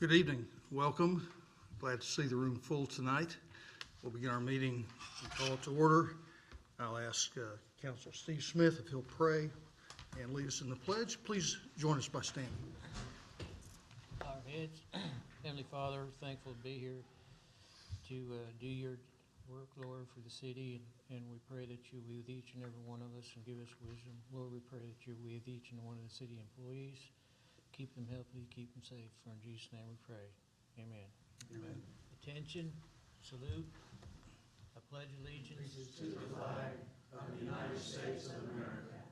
Good evening. Welcome. Glad to see the room full tonight. We'll begin our meeting and call it to order. I'll ask Councilor Steve Smith if he'll pray and lead us in the pledge. Please join us by standing. Our heads. Heavenly Father, thankful to be here to do your work, Lord, for the city, and we pray that you be with each and every one of us and give us wisdom. Lord, we pray that you're with each and one of the city employees. Keep them healthy, keep them safe. For in Jesus' name we pray. Amen. Amen. Attention, salute. I pledge allegiance to the flag of the United States of America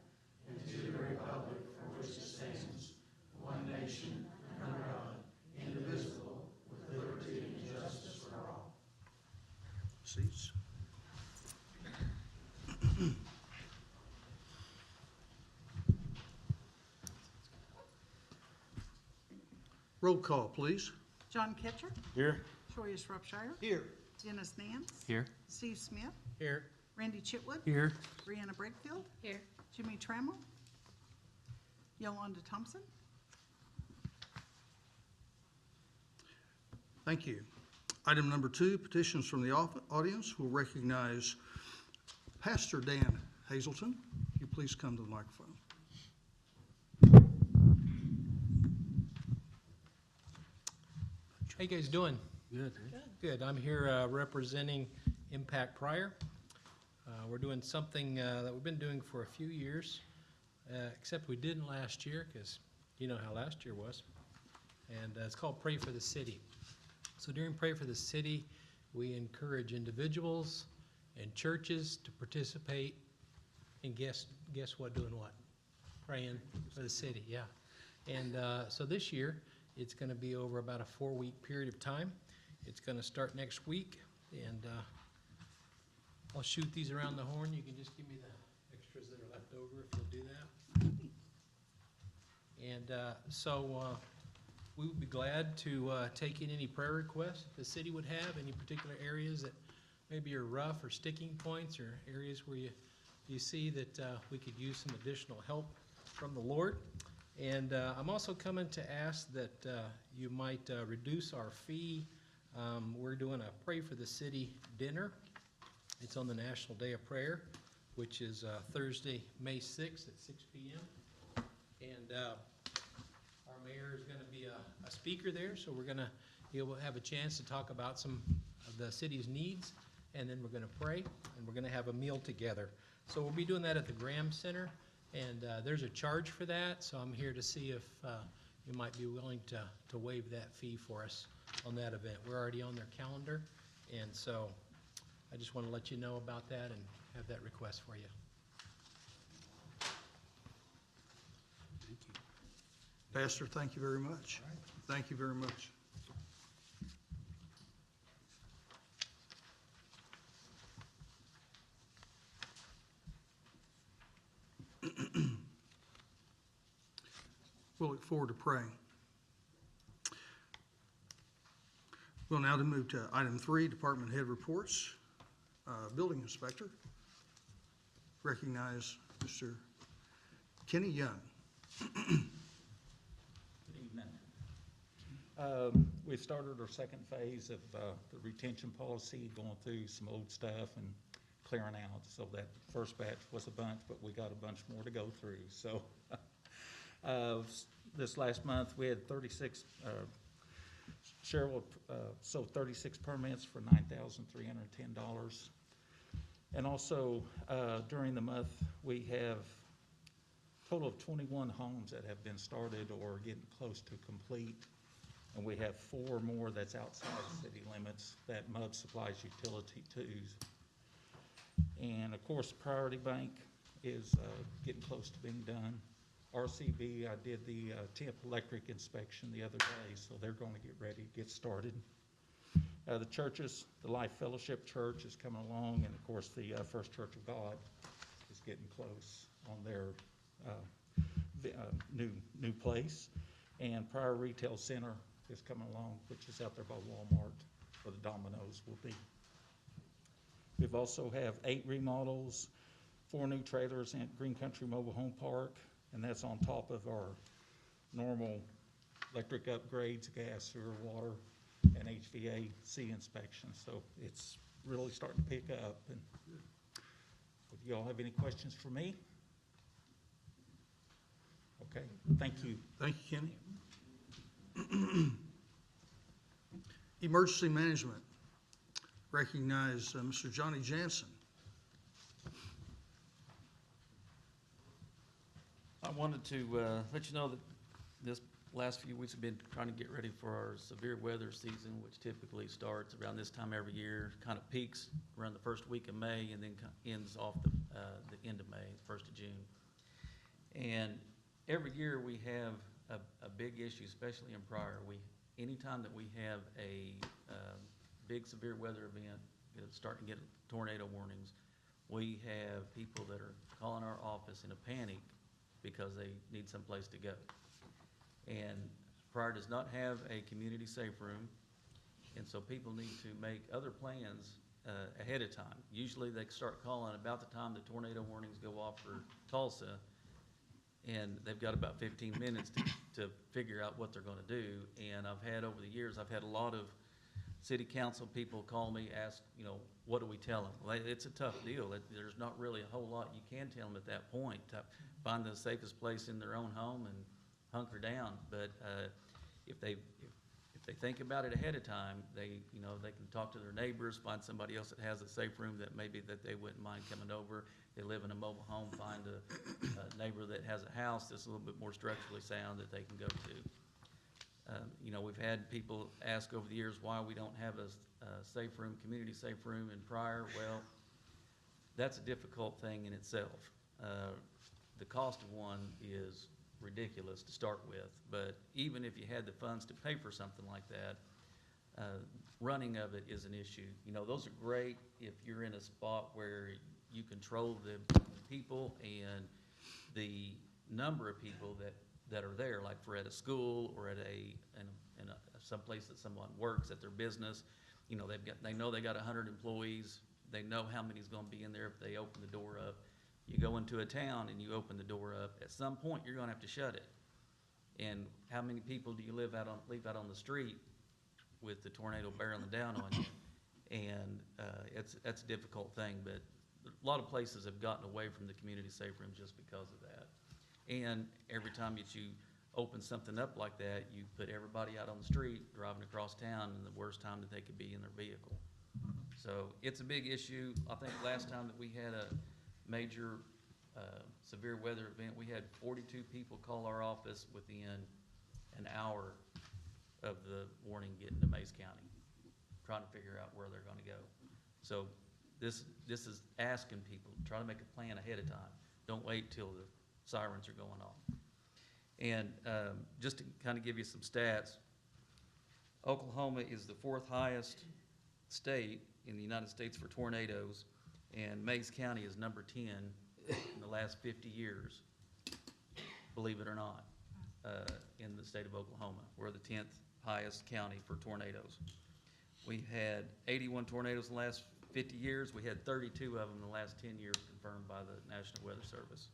and to the republic for which it stands, one nation, under God, indivisible, with liberty and justice for all. Seats. Roll call, please. John Ketcher. Here. Troy Shropshire. here. Dennis Nance. Here. Steve Smith. Here. Randy Chitwood. Here. Brianna Breakfield. Here. Jimmy Trammell. Yolanda Thompson. Thank you. Item number 2, petitions from the audience. We'll recognize Pastor Dan Hazelton. If you please come to the microphone. How you guys doing? Good. Good. I'm here representing Impact Pryor. We're doing something that we've been doing for a few years, except we didn't last year because you know how last year was. And it's called Pray for the City. So during Pray for the City, we encourage individuals and churches to participate in guess what, doing what? Praying for the city, yeah. And so this year, it's going to be over about a 4-week period of time. It's going to start next week, and I'll shoot these around the horn. You can just give me the extras that are left over if you'll do that. And so we would be glad to take in any prayer requests the city would have, any particular areas that maybe are rough or sticking points or areas where you see that we could use some additional help from the Lord. And I'm also coming to ask that you might reduce our fee. We're doing a Pray for the City dinner. It's on the National Day of Prayer, which is Thursday, May 6th at 6 p.m. And our mayor is going to be a speaker there, so we're going to be able to have a chance to talk about some of the city's needs, and then we're going to pray, and we're going to have a meal together. So we'll be doing that at the Graham Center. And there's a charge for that, so I'm here to see if you might be willing to waive that fee for us on that event. We're already on their calendar, and so I just want to let you know about that and have that request for you. Thank you. Pastor, thank you very much. Thank you very much. We'll look forward to praying. We'll now move to item 3, department head reports. Building inspector. Recognize Mr. Kenny Young. Good evening. We started our second phase of the retention policy, going through some old stuff and clearing out. So that first batch was a bunch, but we got a bunch more to go through. So this last month we had 36, Cheryl sold 36 permits for $9,310. And also during the month we have a total of 21 homes that have been started or getting close to complete. And we have 4 more that's outside the city limits that MUB supplies utility to. And of course, Priority Bank is getting close to being done. RCB, I did the temp electric inspection the other day, so they're going to get ready to get started. The churches, the Life Fellowship Church is coming along, and of course the First Church of God is getting close on their new place. And Pryor Retail Center is coming along, which is out there by Walmart, where the Domino's will be. We've also have 8 remodels, 4 new trailers at Green Country Mobile Home Park, and that's on top of our normal electric upgrades, gas, sewer, water, and HVAC inspections. So it's really starting to pick up. And if y'all have any questions for me? Okay, thank you. Thank you, Kenny. Emergency Management. Recognize Mr. Johnny Jansen. I wanted to let you know that this last few weeks have been trying to get ready for our severe weather season, which typically starts around this time every year, kind of peaks around the first week of May and then ends off the end of May, 1st of June. And every year we have a big issue, especially in Pryor. Anytime that we have a big severe weather event, starting to get tornado warnings, we have people that are calling our office in a panic because they need someplace to go. And Pryor does not have a community safe room, and so people need to make other plans ahead of time. Usually they start calling about the time the tornado warnings go off for Tulsa, and they've got about 15 minutes to figure out what they're gonna do. And I've had, over the years, I've had a lot of city council people call me, ask, what do we tell them? Well, it's a tough deal. There's not really a whole lot you can tell them at that point. Find the safest place in their own home and hunker down. But if they think about it ahead of time, they can talk to their neighbors, find somebody else that has a safe room that maybe that they wouldn't mind coming over. They live in a mobile home, find a neighbor that has a house that's a little bit more structurally sound that they can go to. We've had people ask over the years why we don't have a safe room, community safe room in Pryor. Well, that's a difficult thing in itself. The cost of one is ridiculous to start with, but even if you had the funds to pay for something like that, running of it is an issue. Those are great if you're in a spot where you control the people and the number of people that are there, like for at a school or at some place that someone works at their business. They know they got 100 employees. They know how many's going to be in there if they open the door up. You go into a town and you open the door up. At some point, you're going to have to shut it. And how many people do you leave out on the street with the tornado barreling down on you? And that's a difficult thing. But a lot of places have gotten away from the community safe room just because of that. And every time that you open something up like that, you put everybody out on the street driving across town in the worst time that they could be in their vehicle. So it's a big issue. I think last time that we had a major severe weather event, we had 42 people call our office within an hour of the warning getting to Mays County, trying to figure out where they're gonna go. So this is asking people, try to make a plan ahead of time. Don't wait till the sirens are going off. And just to kind of give you some stats, Oklahoma is the 4th highest state in the United States for tornadoes, and Mays County is number 10 in the last 50 years, believe it or not, in the state of Oklahoma. We're the 10th highest county for tornadoes. We had 81 tornadoes in the last 50 years. We had 32 of them in the last 10 years confirmed by the National Weather Service.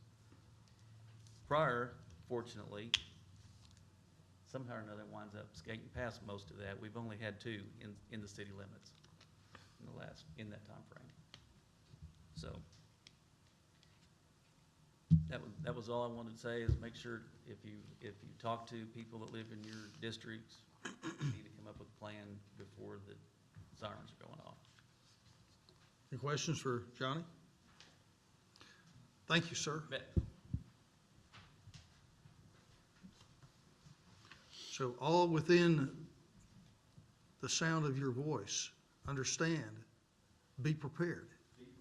Pryor, fortunately, somehow or another winds up skating past most of that. We've only had 2 in the city limits in that time frame. So that was all I wanted to say, is make sure if you talk to people that live in your districts, you need to come up with a plan before the sirens are going off. Any questions for Johnny? Thank you, sir. Bet. So all within the sound of your voice, understand, be prepared.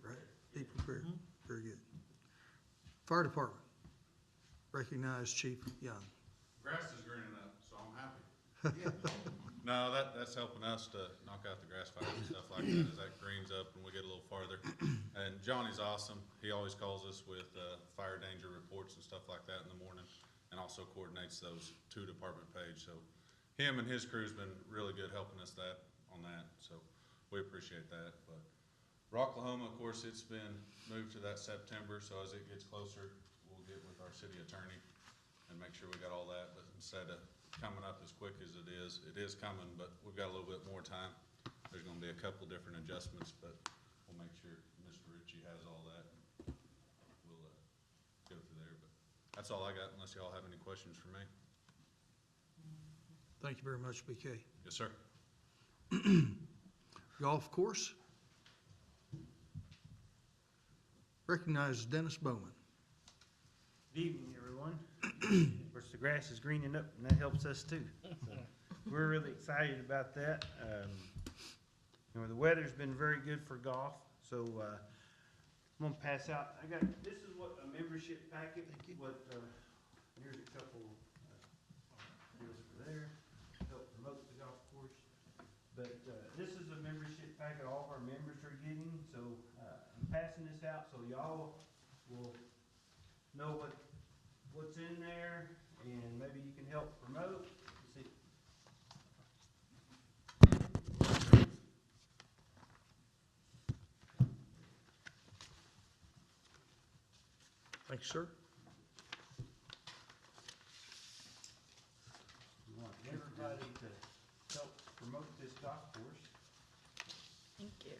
Right? Be prepared. Very good. Fire Department. Recognize Chief Young. Grass is greening up, so I'm happy. No, that's helping us to knock out the grass fires and stuff like that as that greens up and we get a little farther. And Johnny's awesome. He always calls us with fire danger reports and stuff like that in the morning, and also coordinates those 2 department page. So him and his crew's been really good helping us on that. So we appreciate that. But Rocklahoma, of course, it's been moved to that September. So as it gets closer, we'll get with our city attorney and make sure we got all that. But instead of coming up as quick as it is. It is coming, but we've got a little bit more time. There's gonna be a couple different adjustments, but we'll make sure Mr. Ritchie has all that. We'll, go through there, but that's all I got unless y'all have any questions for me. Thank you very much, BK. Yes, sir. Golf course. Recognize Dennis Bowman. Good evening, everyone. Of course, the grass is greening up, and that helps us too. So we're really excited about that. The weather's been very good for golf, so I'm gonna pass out. This is what a membership packet. What here's a couple deals for there, help promote the golf course. But this is a membership packet all of our members are getting. So I'm passing this out so y'all will know what's in there, and maybe you can help promote. Let's see. Thank you, sir. We want everybody to help promote this golf course. Thank you.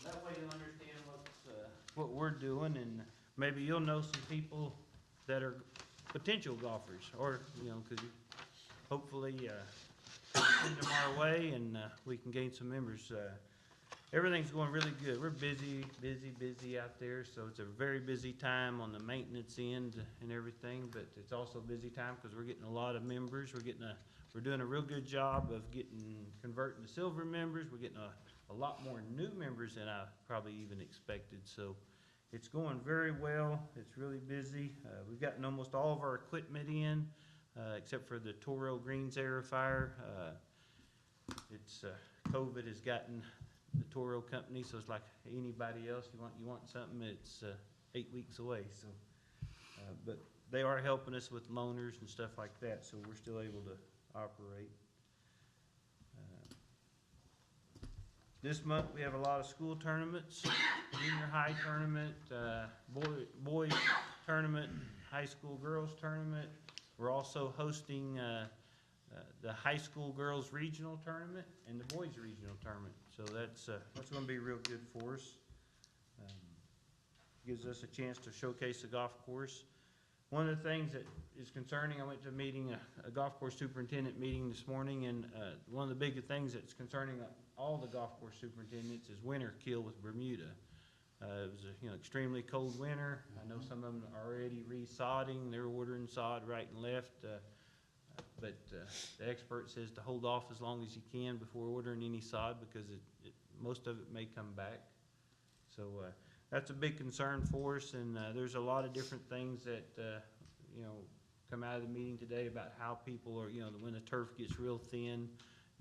That way you'll understand what we're doing, and maybe you'll know some people that are potential golfers, or, because hopefully send them our way, and we can gain some members. Everything's going really good. We're busy out there, so it's a very busy time on the maintenance end and everything, but it's also a busy time because we're getting a lot of members. We're doing a real good job of converting the silver members. We're getting a lot more new members than I probably even expected, so it's going very well. It's really busy. We've gotten almost all of our equipment in, except for the Toro Greens aerifier. COVID has gotten the Toro company, so it's like anybody else. You want something, it's 8 weeks away. So, but they are helping us with loaners and stuff like that, so we're still able to operate. This month we have a lot of school tournaments, junior high tournament, boys tournament, high school girls tournament. We're also hosting the high school girls regional tournament and the boys regional tournament. So that's going to be real good for us. Gives us a chance to showcase the golf course. One of the things that is concerning, I went to a meeting, a golf course superintendent meeting this morning, and one of the big things that's concerning all the golf course superintendents is winter kill with Bermuda. It was a extremely cold winter. I know some of them are already re-sodding. They're ordering sod right and left. But the expert says to hold off as long as you can before ordering any sod because most of it may come back. So that's a big concern for us, and there's a lot of different things that come out of the meeting today about how people are, when the turf gets real thin,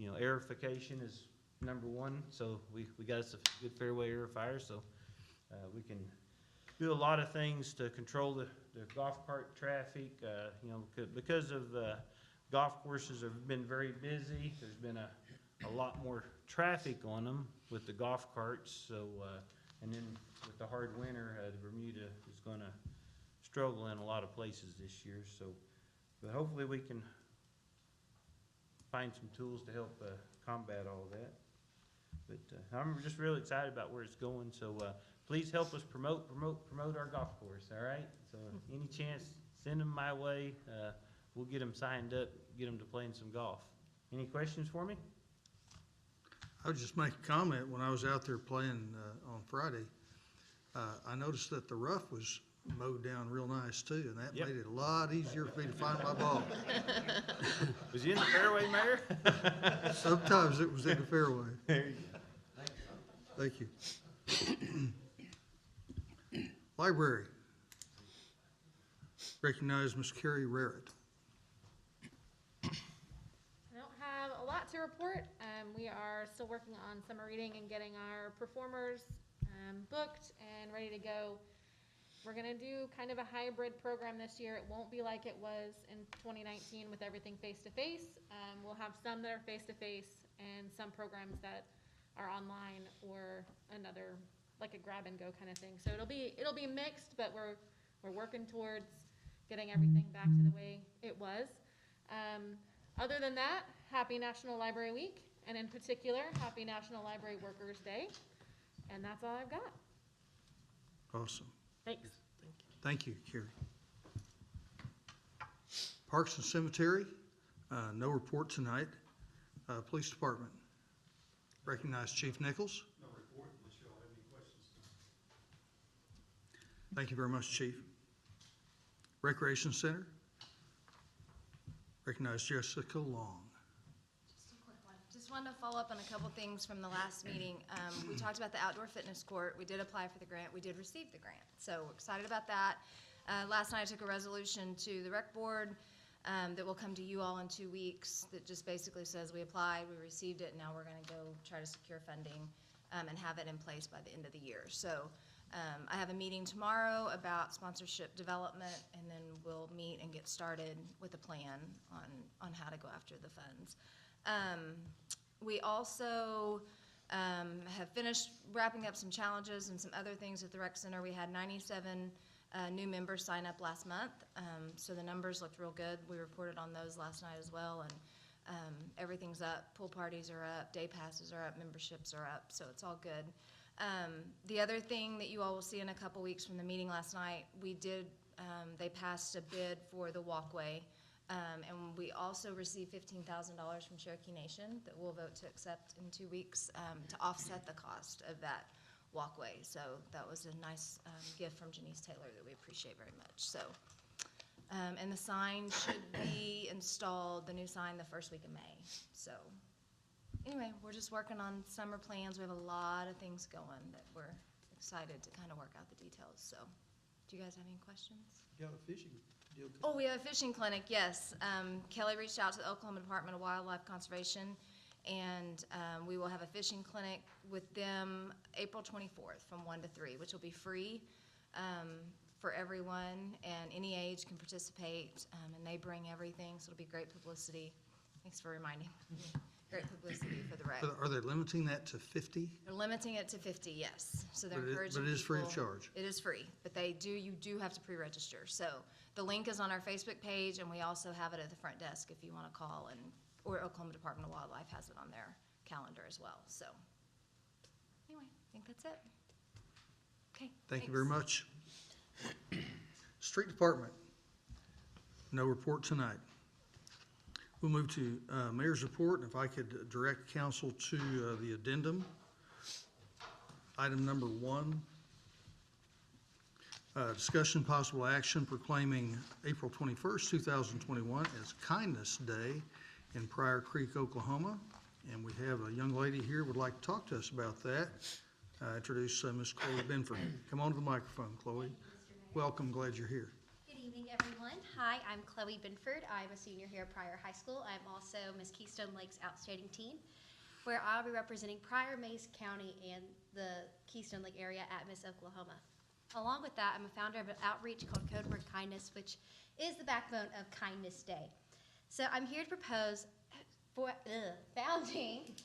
aerification is number one. So we got us a good fairway aerifier, so we can do a lot of things to control the golf cart traffic. Because of golf courses have been very busy. There's been a lot more traffic on them with the golf carts. So, and then with the hard winter, the Bermuda is going to struggle in a lot of places this year. So, but hopefully we can find some tools to help combat all that. But I'm just really excited about where it's going. So please help us promote our golf course. All right. So any chance, send them my way. We'll get them signed up, get them to playing some golf. Any questions for me? I would just make a comment. When I was out there playing on Friday, I noticed that the rough was mowed down real nice too, and that Yep. made it a lot easier for me to find my ball. Was you in the fairway, Mayor? Sometimes it was in the fairway. There you go. Thank you. Library. Recognize Ms. Carrie Rarrett. I don't have a lot to report. We are still working on summer reading and getting our performers booked and ready to go. We're going to do kind of a hybrid program this year. It won't be like it was in 2019 with everything face-to-face. We'll have some that are face-to-face and some programs that are online or another, like a grab-and-go kind of thing. So it'll be mixed, but we're we're working towards getting everything back to the way it was. Other than that, happy National Library Week, and in particular, happy National Library Workers Day. And that's all I've got. Awesome. Thanks. Thank you, Carrie. Parks and Cemetery, no report tonight. Police Department, recognize Chief Nichols. No report unless y'all have any questions. Thank you very much, Chief. Recreation Center, recognize Jessica Long. Just a quick one. Just wanted to follow up on a couple things from the last meeting. We talked about the outdoor fitness court. We did apply for the grant. We did receive the grant. So we're excited about that. Last night I took a resolution to the rec board that will come to you all in 2 weeks that just basically says we applied, we received it, and now we're going to go try to secure funding and have it in place by the end of the year. So I have a meeting tomorrow about sponsorship development, and then we'll meet and get started with a plan on how to go after the funds. We also have finished wrapping up some challenges and some other things at the rec center. We had 97 new members sign up last month, so the numbers looked real good. We reported on those last night as well, and everything's up. Pool parties are up, day passes are up, memberships are up, so it's all good. The other thing that you all will see in a couple weeks from the meeting last night, they passed a bid for the walkway, and we also received $15,000 from Cherokee Nation that we'll vote to accept in 2 weeks to offset the cost of that walkway. So that was a nice gift from Janice Taylor that we appreciate very much. So, and the sign should be installed, the new sign, the first week of May. So anyway, we're just working on summer plans. We have a lot of things going that we're excited to kind of work out the details. So do you guys have any questions? You have a fishing deal? Oh, we have a fishing clinic, yes. Kelly reached out to the Oklahoma Department of Wildlife Conservation, and we will have a fishing clinic with them April 24th from 1 to 3, which will be free for everyone, and any age can participate, and they bring everything, so it'll be great publicity. Thanks for reminding me. Great publicity for the rec. Are they limiting that to 50? They're limiting it to 50, yes. So they're But encouraging it is free of people- charge. It is free, but you do have to pre-register. So the link is on our Facebook page, and we also have it at the front desk if you want to call, or Oklahoma Department of Wildlife has it on their calendar as well. So anyway, I think that's it. Okay. Thank you very much. Street Department, no report tonight. We'll move to Mayor's report, and if I could direct council to the addendum. Item number 1, discussion possible action proclaiming April 21st, 2021 as Kindness Day in Pryor Creek, Oklahoma. And we have a young lady here who would like to talk to us about that. Introduce Ms. Chloe Benford. Come on to the microphone, Chloe. Welcome, glad you're here. Good evening, everyone. Hi, I'm Chloe Binford. I'm a senior here at Pryor High School. I'm also Miss Keystone Lake's Outstanding Teen, where I'll be representing Pryor, Mays County, and the Keystone Lake area at Miss Oklahoma. Along with that, I'm a founder of an outreach called Code Word Kindness, which is the backbone of Kindness Day. So I'm here to propose founding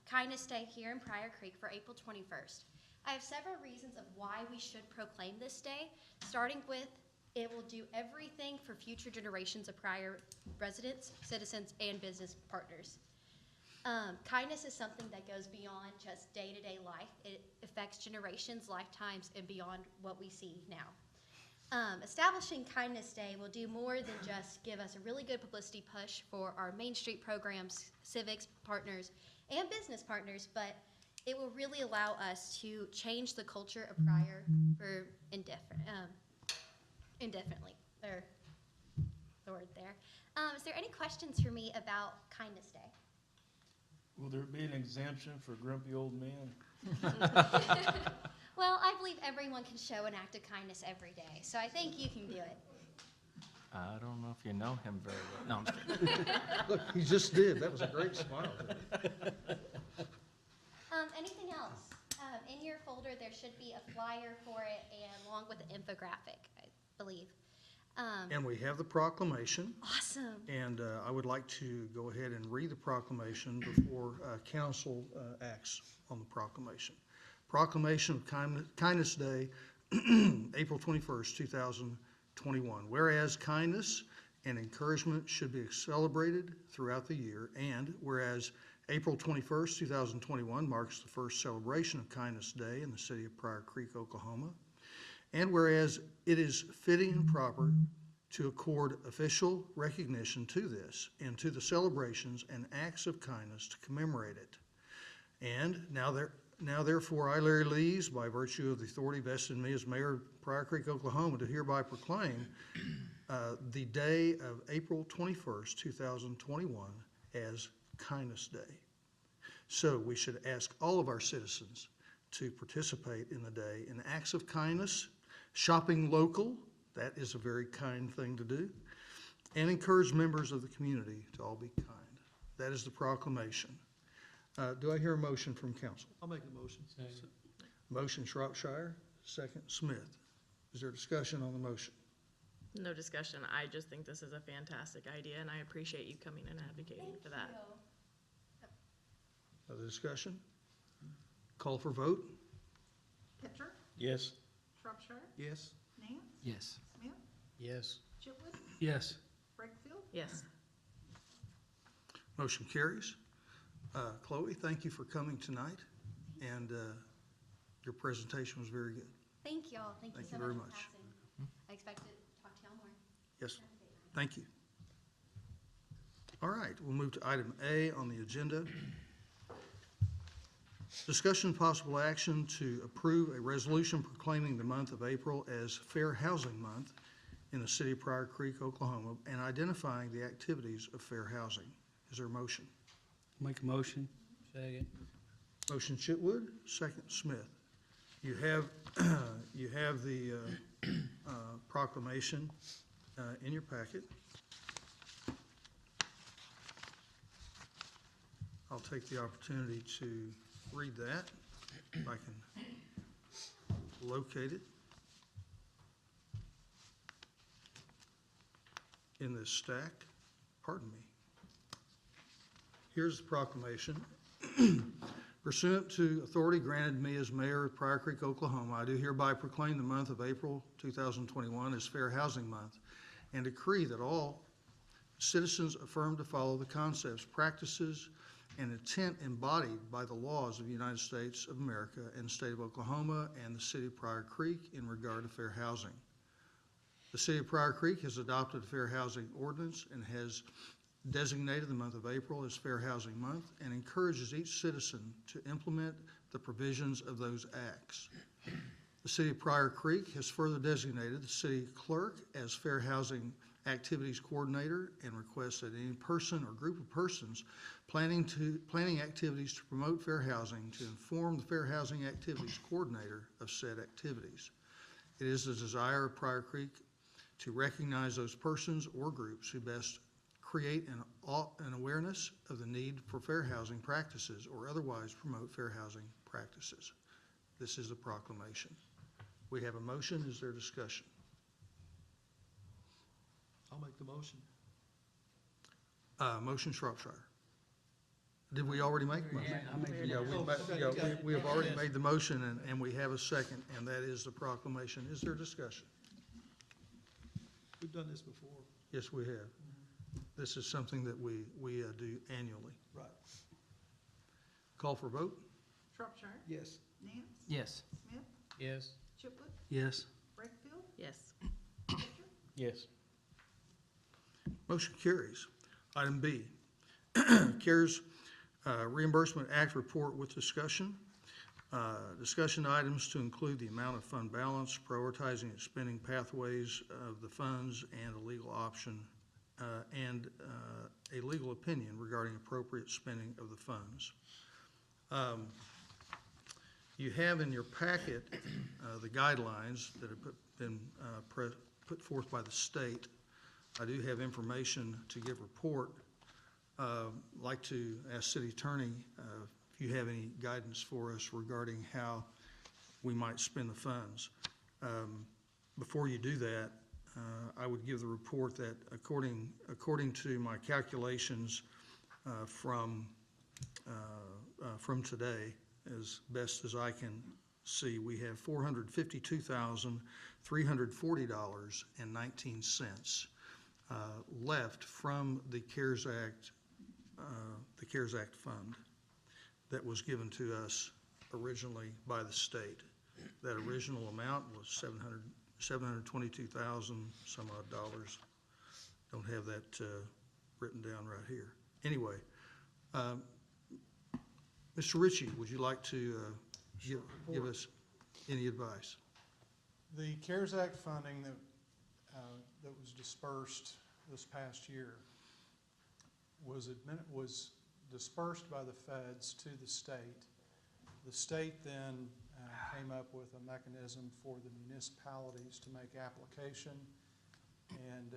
Kindness Day here in Pryor Creek for April 21st. I have several reasons of why we should proclaim this day, starting with it will do everything for future generations of Pryor residents, citizens, and business partners. Kindness is something that goes beyond just day-to-day life. It affects generations, lifetimes, and beyond what we see now. Establishing Kindness Day will do more than just give us a really good publicity push for our Main Street programs, civics partners, and business partners, but it will really allow us to change the culture of Pryor for indefinitely, or the word there. Is there any questions for me about Kindness Day? Will there be an exemption for grumpy old men? Well, I believe everyone can show an act of kindness every day, so I think you can do it. I don't know if you know him very well. No, I'm just kidding. Look, he just did. That was a great smile. Anything else? In your folder, there should be a flyer for it, and along with an infographic, I believe. And we have the proclamation. Awesome. And I would like to go ahead and read the proclamation before council acts on the proclamation. Proclamation of Kindness Day April 21st, 2021. Whereas kindness and encouragement should be celebrated throughout the year, and whereas April 21st, 2021 marks the first celebration of Kindness Day in the city of Pryor Creek, Oklahoma, and whereas it is fitting and proper to accord official recognition to this and to the celebrations and acts of kindness to commemorate it. And now therefore, I, Larry Lees, by virtue of the authority vested in me as mayor of Pryor Creek, Oklahoma, do hereby proclaim the day of April 21st, 2021 as Kindness Day. So we should ask all of our citizens to participate in the day in acts of kindness, shopping local, that is a very kind thing to do, and encourage members of the community to all be kind. That is the proclamation. Do I hear a motion from council? I'll make the motion. Motion Shropshire, second Smith. Is there discussion on the motion? No discussion. I just think this is a fantastic idea, and I appreciate you coming and advocating for that. Other discussion? Call for vote? Pitcher, Yes. Shropshire, Yes. Nance, Yes. Smith, Yes. Chitwood, Yes. Brakefield. Yes. Motion carries. Chloe, thank you for coming tonight, and your presentation was very good. Thank y'all. Thank you Thank so you very much for much. passing. I expect to talk to y'all more. Yes, thank you. All right, we'll move to item A on the agenda. Discussion and possible action to approve a resolution proclaiming the month of April as Fair Housing Month in the city of Pryor Creek, Oklahoma, and identifying the activities of fair housing. Is there a motion? Make a motion. Second. Motion Chitwood, second Smith. You have, you have the proclamation in your packet. I'll take the opportunity to read that, if I can locate it in this stack. Pardon me. Here's the proclamation. Pursuant to authority granted me as mayor of Pryor Creek, Oklahoma, I do hereby proclaim the month of April 2021 as Fair Housing Month and decree that all citizens affirm to follow the concepts, practices, and intent embodied by the laws of the United States of America and the state of Oklahoma and the city of Pryor Creek in regard to fair housing. The city of Pryor Creek has adopted a fair housing ordinance and has designated the month of April as Fair Housing Month and encourages each citizen to implement the provisions of those acts. The city of Pryor Creek has further designated the city clerk as Fair Housing Activities Coordinator and requests that any person or group of persons planning activities to promote fair housing to inform the Fair Housing Activities Coordinator of said activities. It is the desire of Pryor Creek to recognize those persons or groups who best create an awareness of the need for fair housing practices or otherwise promote fair housing practices. This is the proclamation. We have a motion. Is there discussion? I'll make the motion. Motion Shropshire. Did we already make the motion? I make the Yeah, motion. we have already made the motion and we have a second, and that is the proclamation. Is there discussion? We've done this before. Yes, we have. This is something that we do annually. Right. Call for vote? Shropshire, Yes. Nance, Yes. Smith, Yes. Chitwood, Yes. Brakefield, Yes. Pitcher. Yes. Motion carries. Item B, CARES Reimbursement Act Report with discussion. Discussion items to include the amount of fund balance, prioritizing and spending pathways of the funds, and a legal option and a legal opinion regarding appropriate spending of the funds. You have in your packet the guidelines that have been put forth by the state. I do have information to give report. Like to ask City Attorney if you have any guidance for us regarding how we might spend the funds. Before you do that, I would give the report that according to my calculations from today, as best as I can see, we have $452,340.19 left from the CARES Act fund that was given to us originally by the state. That original amount was $722,000 some odd dollars. Don't have that written down right here. Anyway, Mr. Ritchie, would you like to give us any advice? The CARES Act funding that was dispersed this past year was dispersed by the feds to the state. The state then came up with a mechanism for the municipalities to make application, and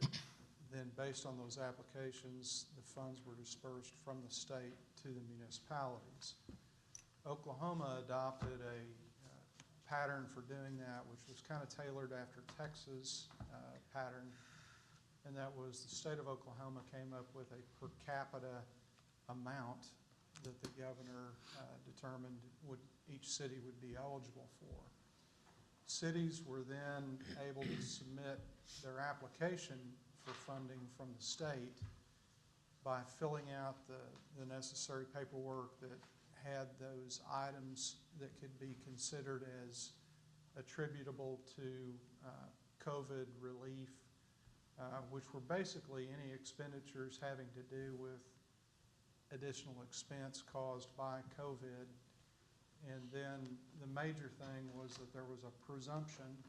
then based on those applications, the funds were dispersed from the state to the municipalities. Oklahoma adopted a pattern for doing that, which was kind of tailored after Texas pattern, and that was the state of Oklahoma came up with a per capita amount that the governor determined each city would be eligible for. Cities were then able to submit their application for funding from the state by filling out the necessary paperwork that had those items that could be considered as attributable to COVID relief, which were basically any expenditures having to do with additional expense caused by COVID. And then the major thing was that there was a presumption,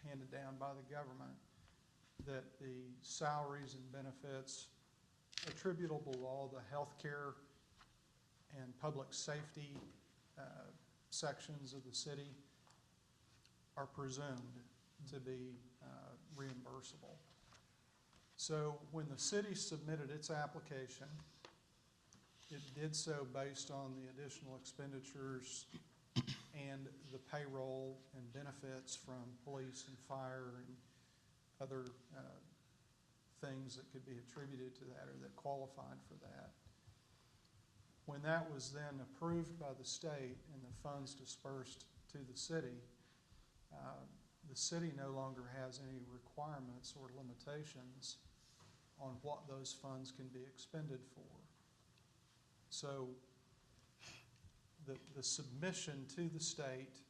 handed down by the government that the salaries and benefits attributable to all the healthcare and public safety sections of the city are presumed to be reimbursable. So when the city submitted its application, it did so based on the additional expenditures and the payroll and benefits from police and fire and other things that could be attributed to that or that qualified for that. When that was then approved by the state and the funds dispersed to the city no longer has any requirements or limitations on what those funds can be expended for. So the submission to the state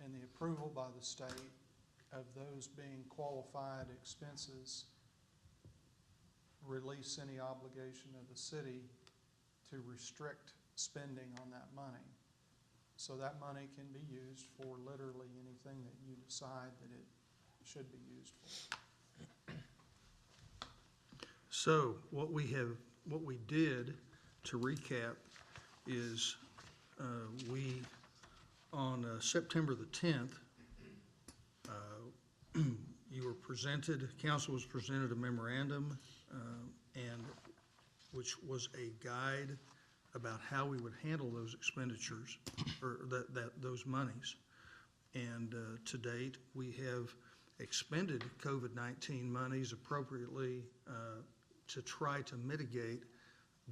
and the approval by the state of those being qualified expenses release any obligation of the city to restrict spending on that money. So that money can be used for literally anything that you decide that it should be used for. So what we did, to recap, is we, on September the 10th, council was presented a memorandum, and which was a guide about how we would handle those expenditures, or those monies. And to date, we have expended COVID-19 monies appropriately to try to mitigate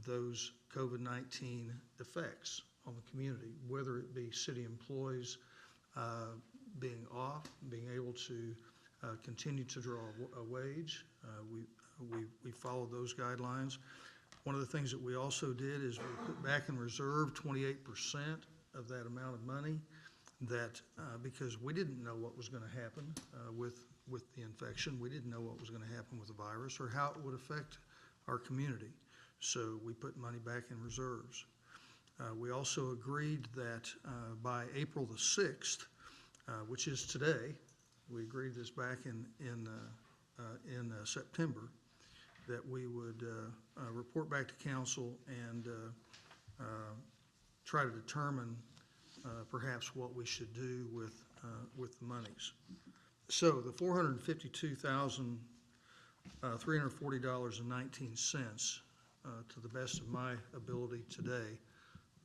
those COVID-19 effects on the community, whether it be city employees being off, being able to continue to draw a wage. We followed those guidelines. One of the things that we also did is we put back in reserve 28% of that amount of money, that because we didn't know what was going to happen with the infection. We didn't know what was going to happen with the virus or how it would affect our community. So we put money back in reserves. We also agreed that by April the 6th, which is today, we agreed this back in September, that we would report back to council and try to determine perhaps what we should do with the monies. So the $452,340.19, to the best of my ability today,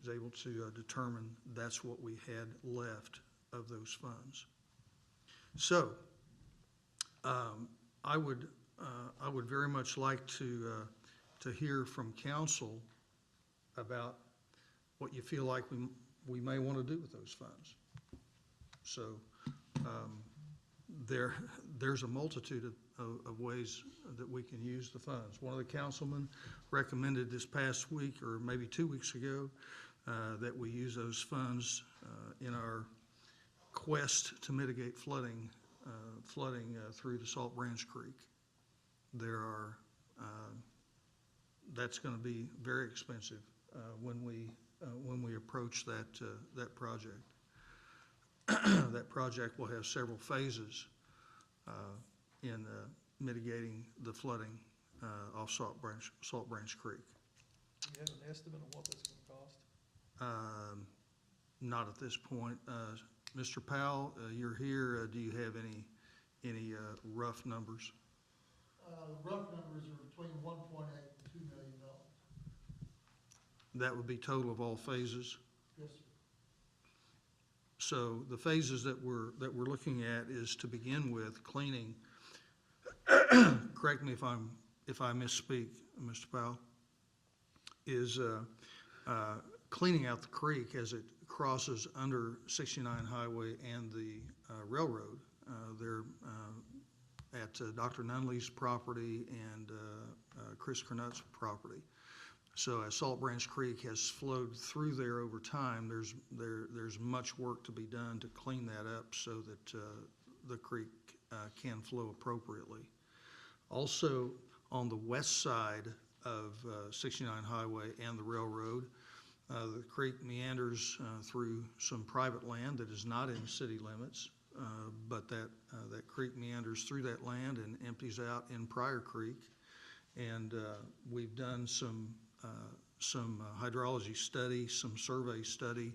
was able to determine that's what we had left of those funds. So I would very much like to hear from council about what you feel like we may want to do with those funds. So there's a multitude of ways that we can use the funds. One of the councilmen recommended this past week, or maybe 2 weeks ago, that we use those funds in our quest to mitigate flooding through the Salt Branch Creek. That's going to be very expensive when we approach that project. That project will have several phases in mitigating the flooding off Salt Branch Creek. Do you have an estimate of what that's gonna cost? Not at this point. Mr. Powell, you're here. Do you have any rough numbers? Rough numbers are between 1.8 and $2 million. That would be total of all phases? Yes, sir. So the phases that we're looking at is, to begin with, cleaning. Correct me if I misspeak, Mr. Powell. Is cleaning out the creek as it crosses under 69 Highway and the railroad. They're at Dr. Nunley's property and Chris Kernutt's property. So as Salt Branch Creek has flowed through there over time, there's much work to be done to clean that up so that the creek can flow appropriately. Also, on the west side of 69 Highway and the railroad, the creek meanders through some private land that is not in city limits, but that creek meanders through that land and empties out in Pryor Creek. And we've done some hydrology study, some survey study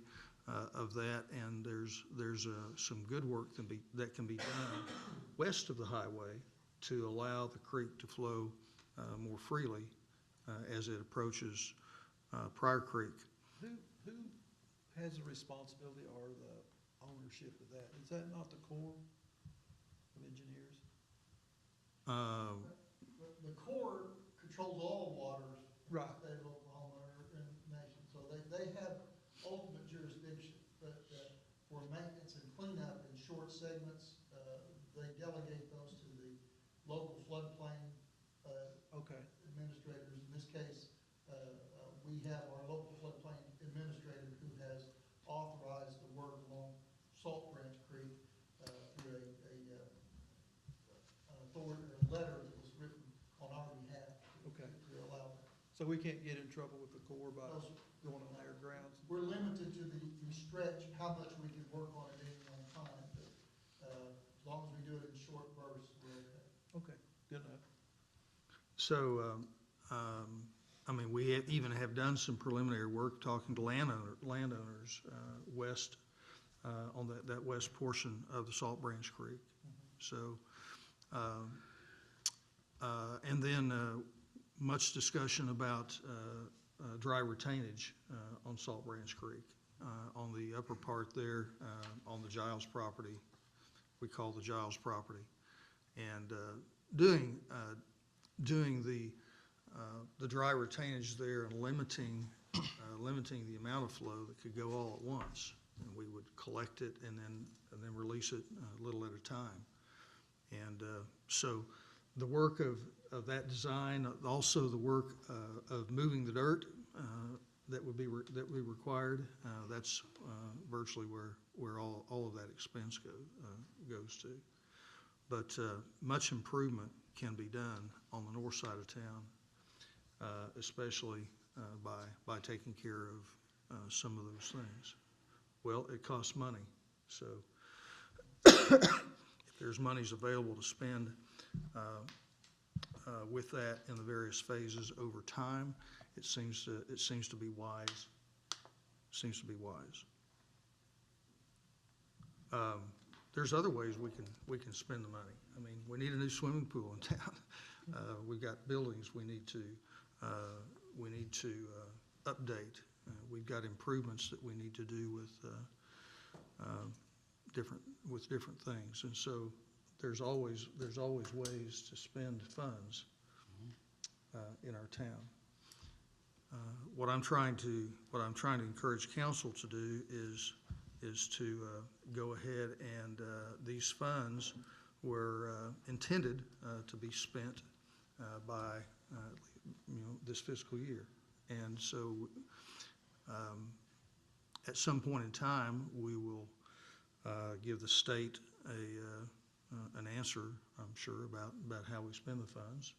of that, and there's some good work that can be done west of the highway to allow the creek to flow more freely as it approaches Pryor Creek. Who has the responsibility or the ownership of that? Is that not the Corps of Engineers? The Corps controls all waters in the Right. state of Oklahoma and the nation, so they have ultimate jurisdiction. But for maintenance and cleanup in short segments, they delegate those to the local floodplain Okay. administrators. In this case, we have our local floodplain administrator who has authorized the work along Salt Branch Creek through a letter that was written on our behalf Okay. to allow that. So we can't get in trouble with the Corps by Those- going on their grounds? We're limited to the stretch, how much we can work on it at any one time, but as long as we do it in short bursts, we're okay. Okay, good enough. So, I mean, we even have done some preliminary work talking to landowners west on that west portion of the Salt Branch Creek. So, and then much discussion about dry retainage on Salt Branch Creek on the upper part there on the Giles property. We call the Giles property, and doing the dry retainage there and limiting the amount of flow that could go all at once. And we would collect it and then release it a little at a time. And so the work of that design, also the work of moving the dirt that would be required, that's virtually where all of that expense goes to. But much improvement can be done on the north side of town, especially by taking care of some of those things. Well, it costs money, so if there's monies available to spend with that in the various phases over time, it seems to be wise. There's other ways we can spend the money. I mean, we need a new swimming pool in town. We've got buildings we need to update. We've got improvements that we need to do with different things, and so there's always ways to spend funds in our town. what I'm trying to encourage council to do is to go ahead and these funds were intended to be spent by this fiscal year. And so at some point in time, we will give the state an answer, I'm sure, about how we spend the funds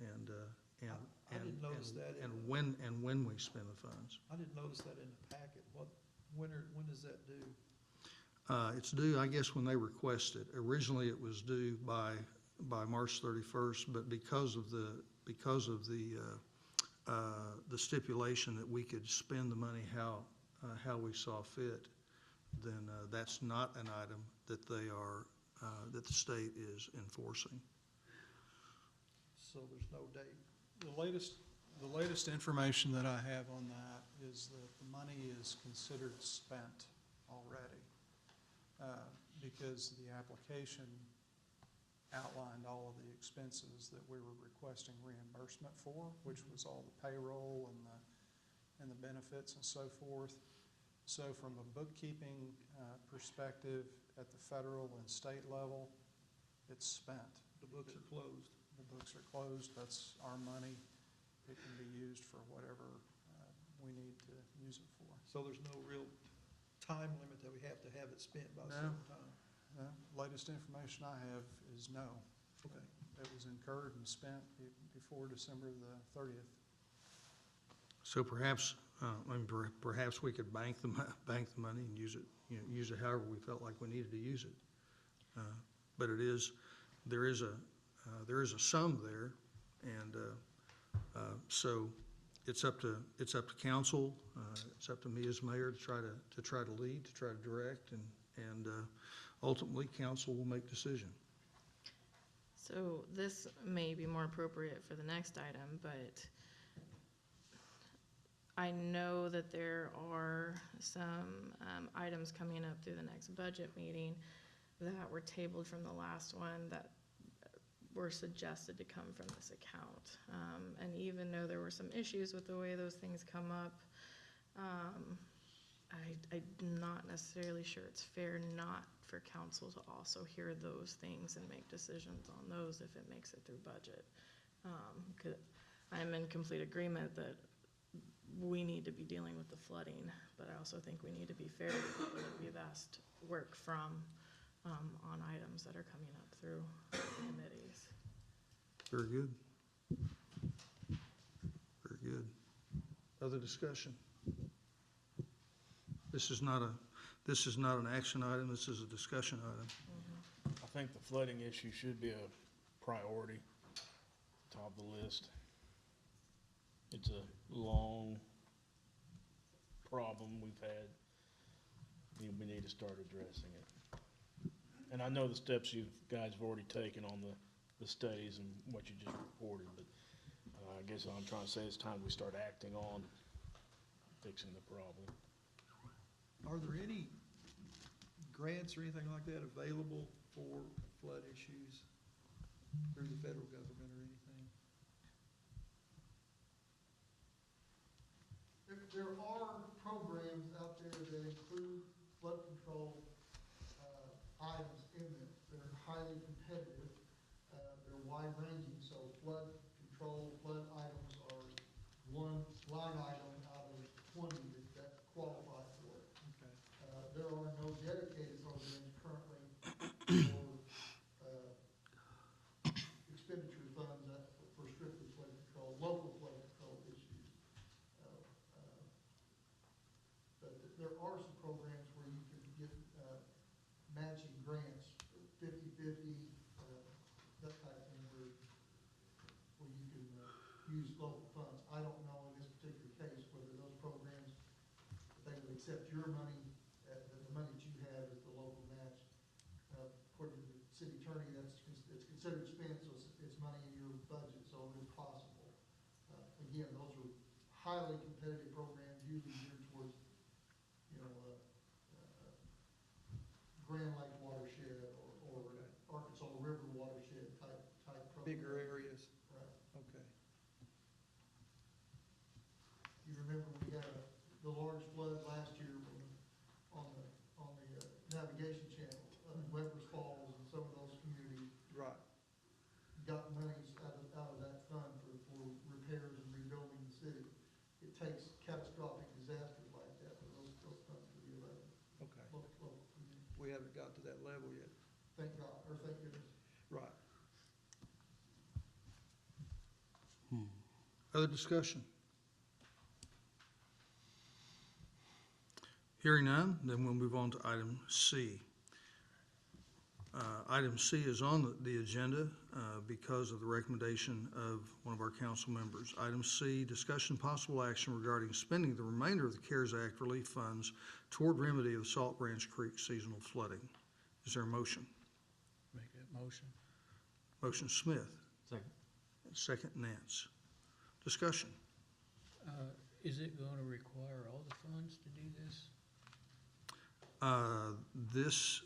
and I didn't notice that. and when we spend the funds. I didn't notice that in the packet. When does that due? It's due, I guess, when they request it. Originally, it was due by March 31st, but because of the stipulation that we could spend the money how we saw fit, then that's not an item that that the state is enforcing. So there's no date. The latest information that I have on that is that the money is considered spent already, because the application outlined all of the expenses that we were requesting reimbursement for, which was all the payroll and the benefits and so forth. So from a bookkeeping perspective at the federal and state level, it's spent. The books are closed. The books are closed. That's our money. It can be used for whatever we need to use it for. So there's no real time limit that we have to have it spent by a No. certain time? The latest information I have is no. Okay. It was incurred and spent before December the 30th. So perhaps, perhaps we could bank the money and use it however we felt like we needed to use it. But there is a sum there, and so it's up to council. It's up to me as mayor to try to lead, to try to direct, and ultimately council will make decision. So this may be more appropriate for the next item, but I know that there are some items coming up through the next budget meeting that were tabled from the last one that were suggested to come from this account. And even though there were some issues with the way those things come up, I'm not necessarily sure it's fair not for council to also hear those things and make decisions on those if it makes it through budget. 'Cause I'm in complete agreement that we need to be dealing with the flooding, but I also think we need to be fair to people that we've asked work from on items that are coming up through committees. Very good. Very good. Other discussion? This is not an action item, this is a discussion item. I think the flooding issue should be a priority, top of the list. It's a long problem we've had. We need to start addressing it. And I know the steps you guys have already taken on the studies and what you just reported, but I guess what I'm trying to say it's time we start acting on fixing the problem. Are there any grants or anything like that available for flood issues through the federal government or anything? There are programs out there that include flood control items in them that are highly competitive. They're wide-ranging, so flood control, flood items are one line item out of 20 that qualify for it. Okay. There are no dedicated programs currently for expenditure funds for strictly flood control, local flood control issues. But there are some programs where you can get matching grants, 50-50, that type of thing, where you can use local funds. I don't know in this particular case whether those programs, if they would accept your money, the money that you have is the local match. According to the city attorney, it's considered spent, so it's money in your budget, so it is possible. Again, those are highly competitive programs, usually geared towards, Grand Lake watershed or Arkansas River watershed type programs. Bigger areas? Right. Okay. takes catastrophic disasters like that, where those funds could be available. Okay. Local community. We haven't got to that level yet. Thank God, or thank goodness. Right. Other discussion? Hearing none, then we'll move on to item C. Item C is on the agenda because of the recommendation of one of our council members. Item C, discussion possible action regarding spending the remainder of the CARES Act relief funds toward remedy of Salt Branch Creek seasonal flooding. Is there a motion? Make that motion. Motion Smith. Second. Second Nance. Discussion. Is it going to require all the funds to do this? This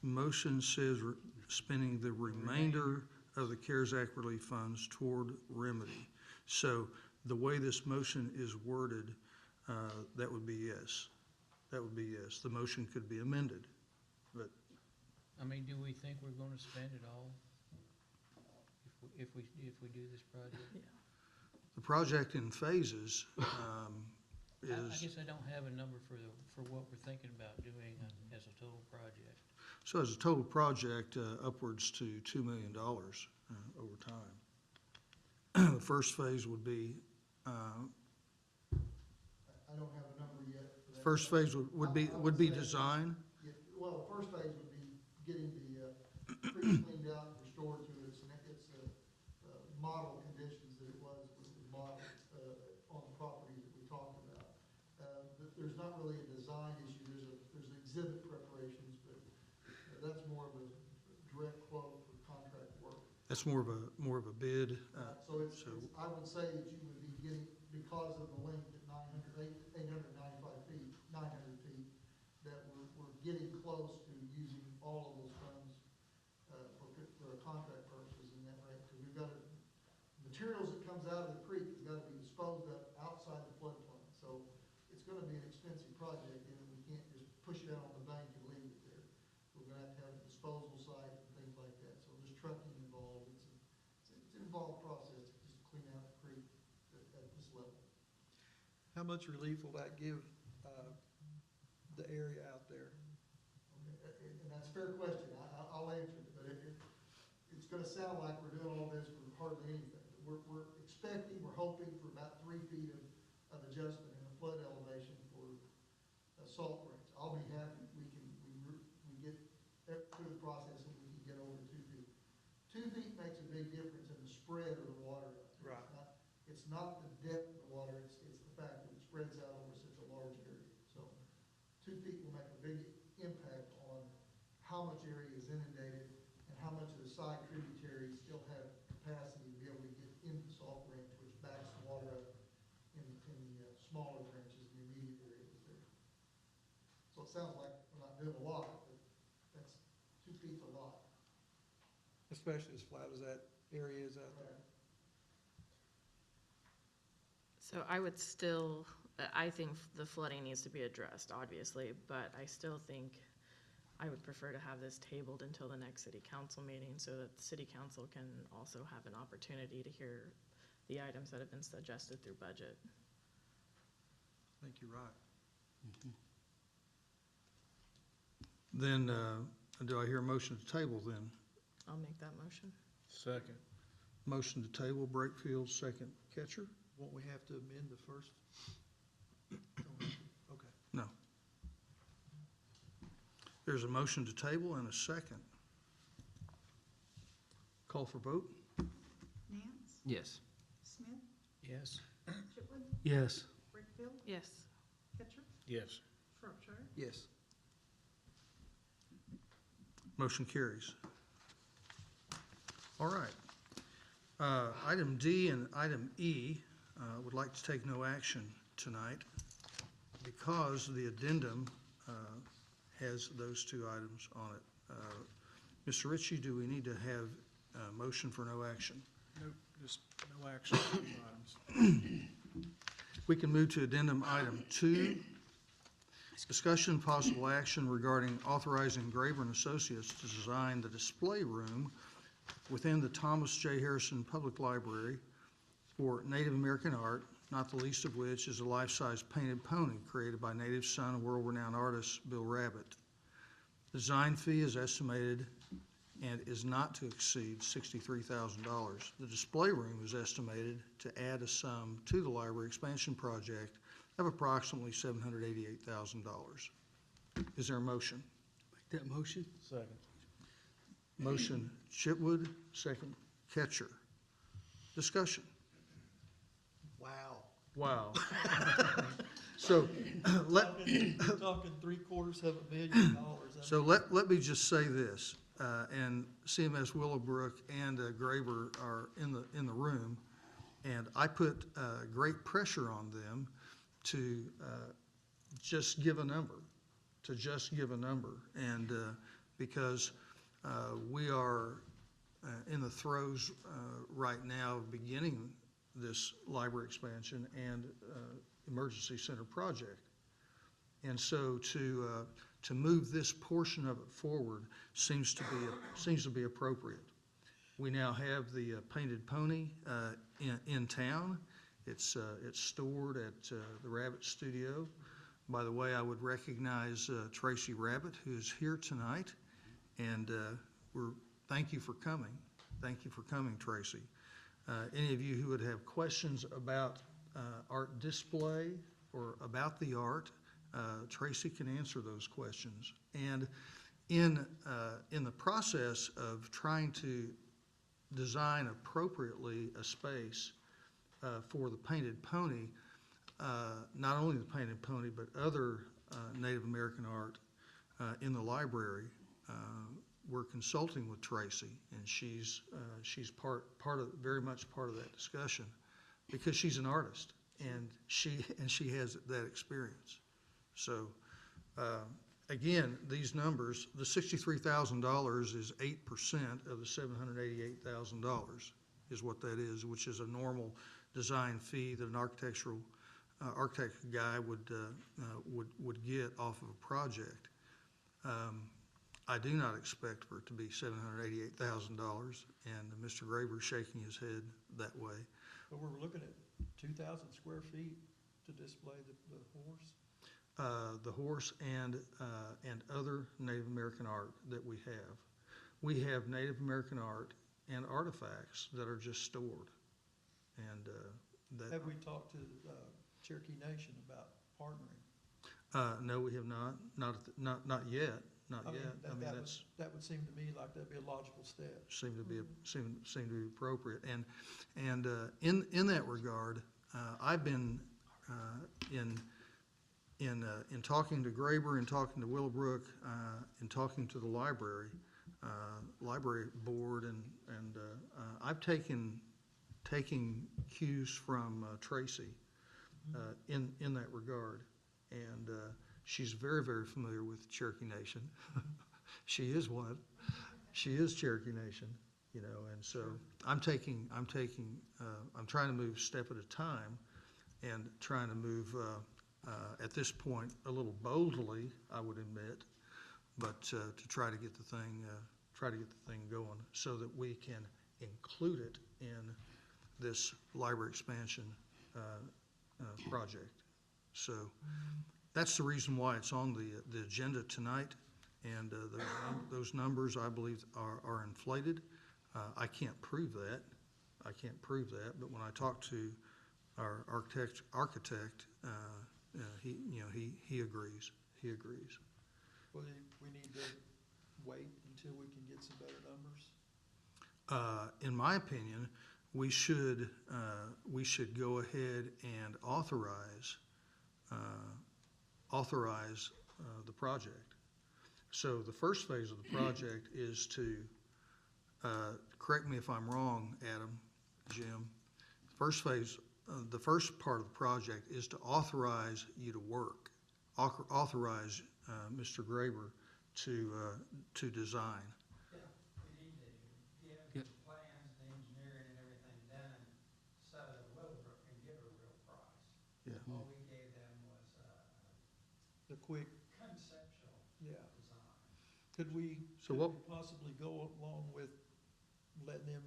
motion says spending the remainder of the CARES Act relief funds toward remedy. So the way this motion is worded, that would be yes. That would be yes. The motion could be amended, but I mean, do we think we're gonna spend it all? If we do this project? Yeah. the project in phases I is, guess I don't have a number for what we're thinking about doing as a total project. so as a total project, upwards to $2 million over time. The first phase would be, I don't have a number yet for that. first phase would be design. Yeah, well, the first phase would be getting the creek cleaned out and restored to its model conditions that it was modeled on the properties that we talked about. There's not really a design issue. There's exhibit preparations, but that's more of a direct quote for contract work. That's more of a bid. So I would say that you would be getting, because of the length at 895 feet, 900 feet, that we're getting close to using all of those funds for contract purposes in that rate. Because we've got materials that comes out of the creek has got to be disposed of outside the floodplain. So it's going to be an expensive project, and we can't just push it out on the bank and leave it there. We're going to have a disposal site and things like that. So there's trucking involved. It's an involved process to just clean out the creek at this level. How much relief will that give the area out there? Okay, and that's a fair question. I'll answer it, but it's going to sound like we're doing all this for hardly anything. We're expecting, we're hoping for about 3 feet of adjustment in the flood elevation for Salt Branch. I'll be happy if we get through the process and we can get over 2 feet. 2 feet makes a big difference in the spread of the water out there. Right. It's not the depth of the water, it's the fact that it spreads out over such a large area. So 2 feet will make a big impact on how much area is inundated and how much of the side tributaries still have capacity to be able to get into Salt Branch, which backs the water up in the smaller branches in the immediate areas there. So it sounds like we're not doing a lot, but that's 2 feet's a lot. Especially as flat as that area is out there. So I would still, I think the flooding needs to be addressed, obviously, but I still think I would prefer to have this tabled until the next city council meeting so that the city council can also have an opportunity to hear the items that have been suggested through budget. I think you're right. Then, do I hear a motion to table then? I'll make that motion. Second. Motion to table, Breakfield, second Catcher? Won't we have to amend the first? Okay. No. There's a motion to table and a second. Call for vote? Nance, Yes. Smith, Yes. Chipwood, Yes. Brickfield, Yes. Ketcher, Yes. Shropshire. Yes. Motion carries. All right. Item D and item E would like to take no action tonight because the addendum has those two items on it. Mr. Ritchie, do we need to have a motion for no action? Nope, just no action on these items. We can move to addendum item 2. Discussion possible action regarding authorizing Graver and Associates to design the display room within the Thomas J. Harrison Public Library for Native American art not the least of which is a life-size painted pony created by native son and world-renowned artist Bill Rabbit. The design fee is estimated and is not to exceed $63,000. The display room is estimated to add a sum to the library expansion project of approximately $788,000. Is there a motion? Make that motion. Second. Motion Chitwood, second Ketcher. Discussion. Wow. Wow. So, let, Talking $750 million. so let me just say this, and CMS Willowbrook and Graber are in the room, and I put great pressure on them to just give a number, and because we are in the throes right now of beginning this library expansion and emergency center project. And so to move this portion of it forward seems to be appropriate. We now have the painted pony in town. It's stored at the Rabbit Studio. By the way, I would recognize Tracy Rabbit, who's here tonight, and thank you for coming. Thank you for coming, Tracy. Any of you who would have questions about art display or about the art, Tracy can answer those questions. And in the process of trying to design appropriately a space for the painted pony, not only the painted pony, but other Native American art in the library, we're consulting with Tracy, and she's very much part of that discussion, because she's an artist and she has that experience. So again, these numbers, the $63,000 is 8% of the $788,000 is what that is, which is a normal design fee that an architect guy would get off of a project. I do not expect for it to be $788,000, and Mr. Graber's shaking his head that way. But we're looking at 2,000 square feet to display the horse? The horse and other Native American art that we have. We have Native American art and artifacts that are just stored. And Have we talked to Cherokee Nation about partnering? No, we have not. Not yet. Not I mean, yet. that would seem to me like that'd be a logical step. Seem to be appropriate. And in that regard, I've been in talking to Graber and talking to Willowbrook and talking to the library board, and I've taken cues from Tracy in that regard, and she's very, very familiar with Cherokee Nation. She is one. She is Cherokee Nation, you know, and so I'm trying to move a step at a time, and trying to move at this point a little boldly, I would admit, but to try to get the thing going so that we can include it in this library expansion project. So that's the reason why it's on the agenda tonight, and those numbers, I believe, are inflated. I can't prove that, but when I talk to our architect, he agrees. Well, we need to wait until we can get some better numbers? In my opinion, we should go ahead and authorize the project. So the first phase of the project is to, correct me if I'm wrong, Adam, Jim, the first part of the project is to authorize you to work, authorize Mr. Graber to design. Yeah, we need to get the plans, the engineering and everything done so that Willowbrook can get a real price. Yeah. All we gave them was The quick, conceptual yeah. design. Could we possibly go along with letting them,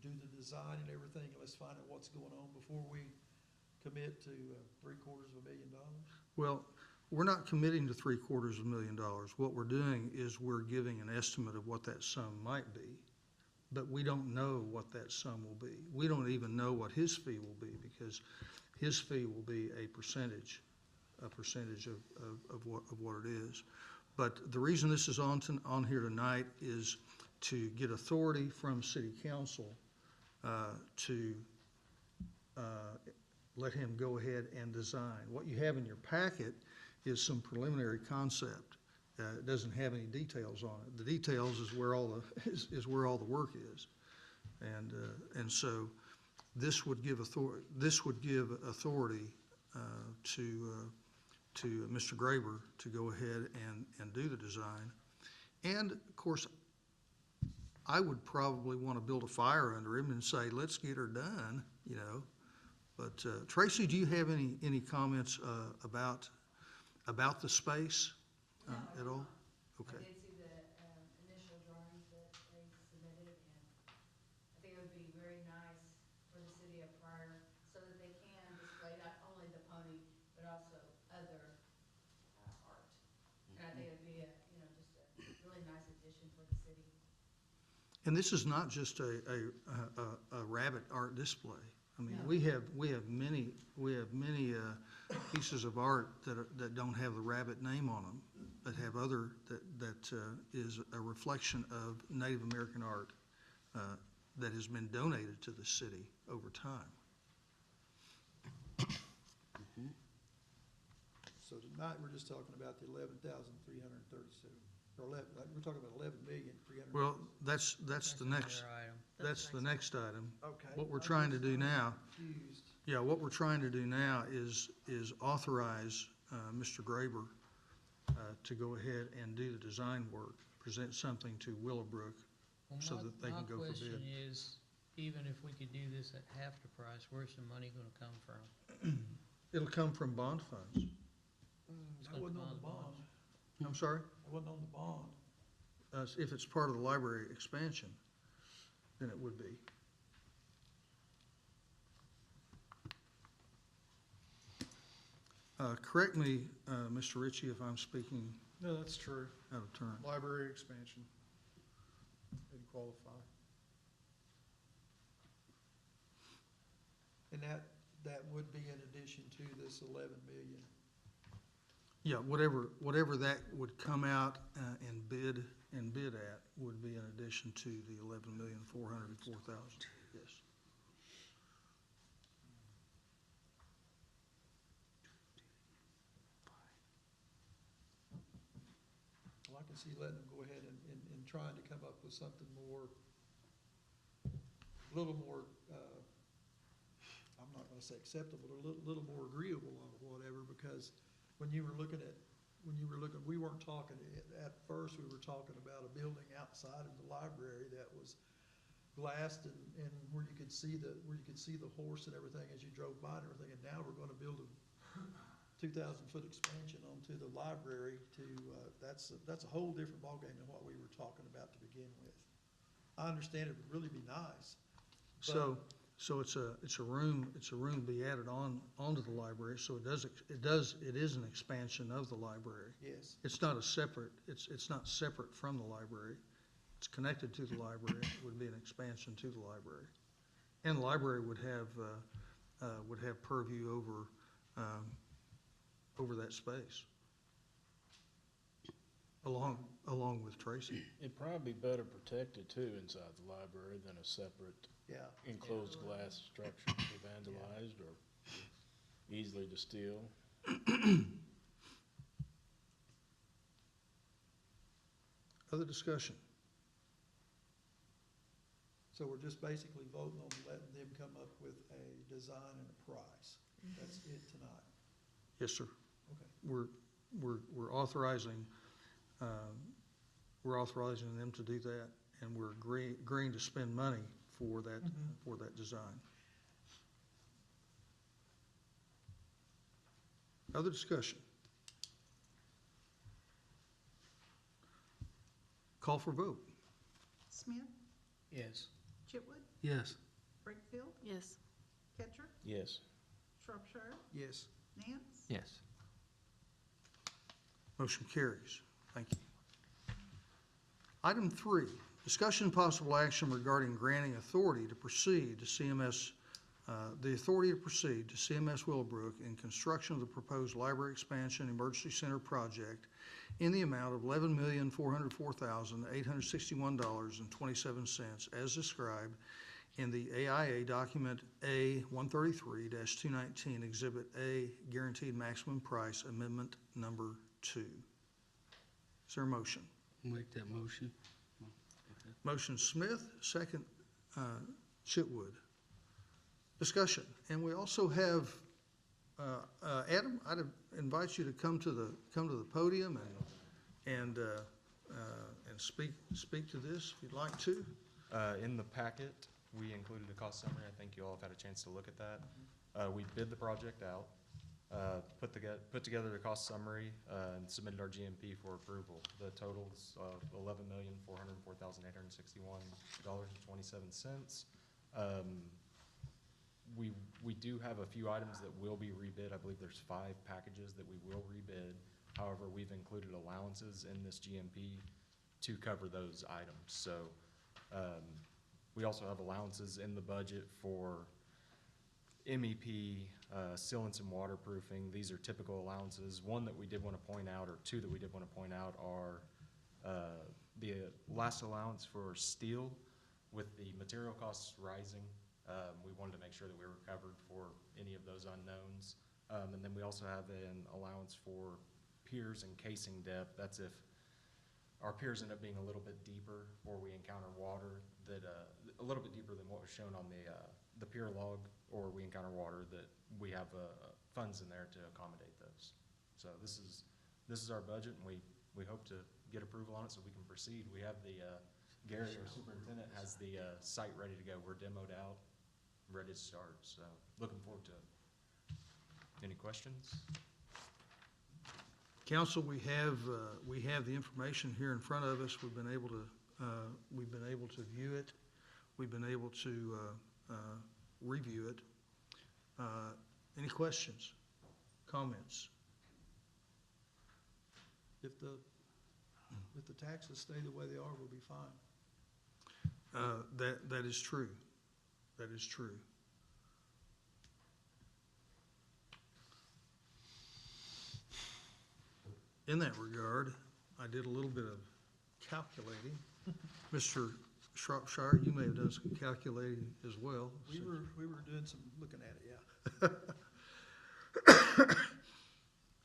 do the design and everything, and let's find out what's going on before we commit to $750,000? Well, we're not committing to $750,000. What we're doing is we're giving an estimate of what that sum might be, but we don't know what that sum will be. We don't even know what his fee will be, because his fee will be a percentage of what it is. But the reason this is on here tonight is to get authority from city council to let him go ahead and design. What you have in your packet is some preliminary concept. It doesn't have any details on it. The details is where all the work is, and so this would give authority to Mr. Graber to go ahead and do the design. And of course, I would probably want to build a fire under him and say, let's get her done, you know. But Tracy, do you have any comments about the space at all? Okay. I did see the initial drawings that they submitted, and I think it would be very nice for the city of Pryor so that they can display not only the pony, but also other art. And I think it'd be just a really nice addition for the city. And this is not just a rabbit art display. I mean, No. we have many pieces of art that don't have the rabbit name on them, that have other that is a reflection of Native American art that has been donated to the city over time. So tonight, we're just talking about the 11,337, or we're talking about 11,300,000. Well, that's the next Another item. that's the next item. Okay. What we're trying to do now. Confused. Yeah, what we're trying to do now is authorize Mr. Graber to go ahead and do the design work, present something to Willowbrook Well, so that they can go for My question bid. is, even if we could do this at half the price, where's the money gonna come from? It'll come from bond funds. It's That gonna wasn't come on out the of bond. I'm sorry? That wasn't on the bond. If it's part of the library expansion, then it would be. Correct me, Mr. Ritchie, if I'm speaking No, that's true. out of turn. Library expansion. Didn't qualify. And that would be in addition to this 11 million. Yeah, whatever that would come out and bid at would be in addition to the 11,404,000. Yes. Well, I can see letting them go ahead and trying to come up with something more, a little more, I'm not gonna say acceptable, but a little more agreeable or whatever, because when you were looking, we weren't talking, at first, we were talking about a building outside of the library that was glassed and where you could see the horse and everything as you drove by and everything, and now we're gonna build a 2,000-foot expansion onto the library that's a whole different ballgame than what we were talking about to begin with. I understand it would really be nice. So it's a room to be added onto the library, so it is an expansion of the library. Yes. It's not separate from the library. It's connected to the library. It would be an expansion to the library. And the library would have purview over that space, along with Tracy. It'd probably be better protected too inside the library than a separate enclosed glass structure to be vandalized or easily to steal. Other discussion? So we're just basically voting on letting them come up with a design and a price. That's it tonight. Yes, sir. Okay. We're authorizing them to do that, and we're agreeing to spend money for that design. Other discussion? Call for vote. Smith, Yes. Chitwood, Yes. Brickfield, Yes. Ketcher, Yes. Shropshire, Yes. Nance, Yes. Motion carries. Thank you. Item 3, discussion and possible action regarding granting authority to proceed to CMS, the authority to proceed to CMS Willowbrook in construction of the proposed library expansion emergency center project in the amount of $11,404,861.27 as described in the AIA document A-133-219, Exhibit A, Guaranteed Maximum Price Amendment Number 2. Is there a motion? Make that motion. Motion Smith, second Chitwood. Discussion, and we also have, Adam, I'd invite you to come to the podium and speak to this if you'd like to. In the packet, we included a cost summary. I think you all have had a chance to look at that. We bid the project out, put together the cost summary, and submitted our GMP for approval. The total's $11,404,861.27. We do have a few items that will be rebid. I believe there's 5 packages that we will rebid. However, we've included allowances in this GMP to cover those items. So we also have allowances in the budget for MEP, sealants and waterproofing. These are typical allowances. One that we did want to point out, or 2 that we did want to point out, are the last allowance for steel. With the material costs rising, we wanted to make sure that we were covered for any of those unknowns. And then we also have an allowance for piers and casing depth. That's if our piers end up being a little bit deeper, or we encounter water that a little bit deeper than what was shown on the pier log, or we encounter water, that we have funds in there to accommodate those. So this is our budget, and we hope to get approval on it so we can proceed. We have Gary, our superintendent, has the site ready to go. We're demoed out, ready to start, so looking forward to it. Any questions? Council, we have the information here in front of us. We've been able to view it. We've been able to review it. Any questions, comments? If the taxes stay the way they are, we'll be fine. That is true. That is true. In that regard, I did a little bit of calculating. Mr. Shropshire, you may have done some calculating as well. We were doing some looking at it, yeah.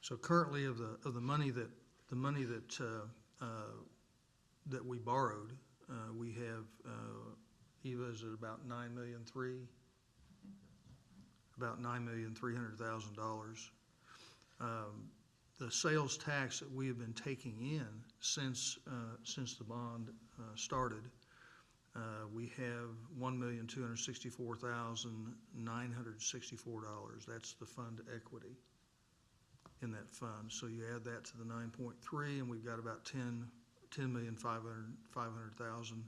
So currently, of the money that we borrowed, we have Eva is at about $9,300,000, about $9,300,000. The sales tax that we have been taking in since the bond started, we have $1,264,964. That's the fund equity in that fund. So you add that to the 9.3, and we've got about $10,500,000.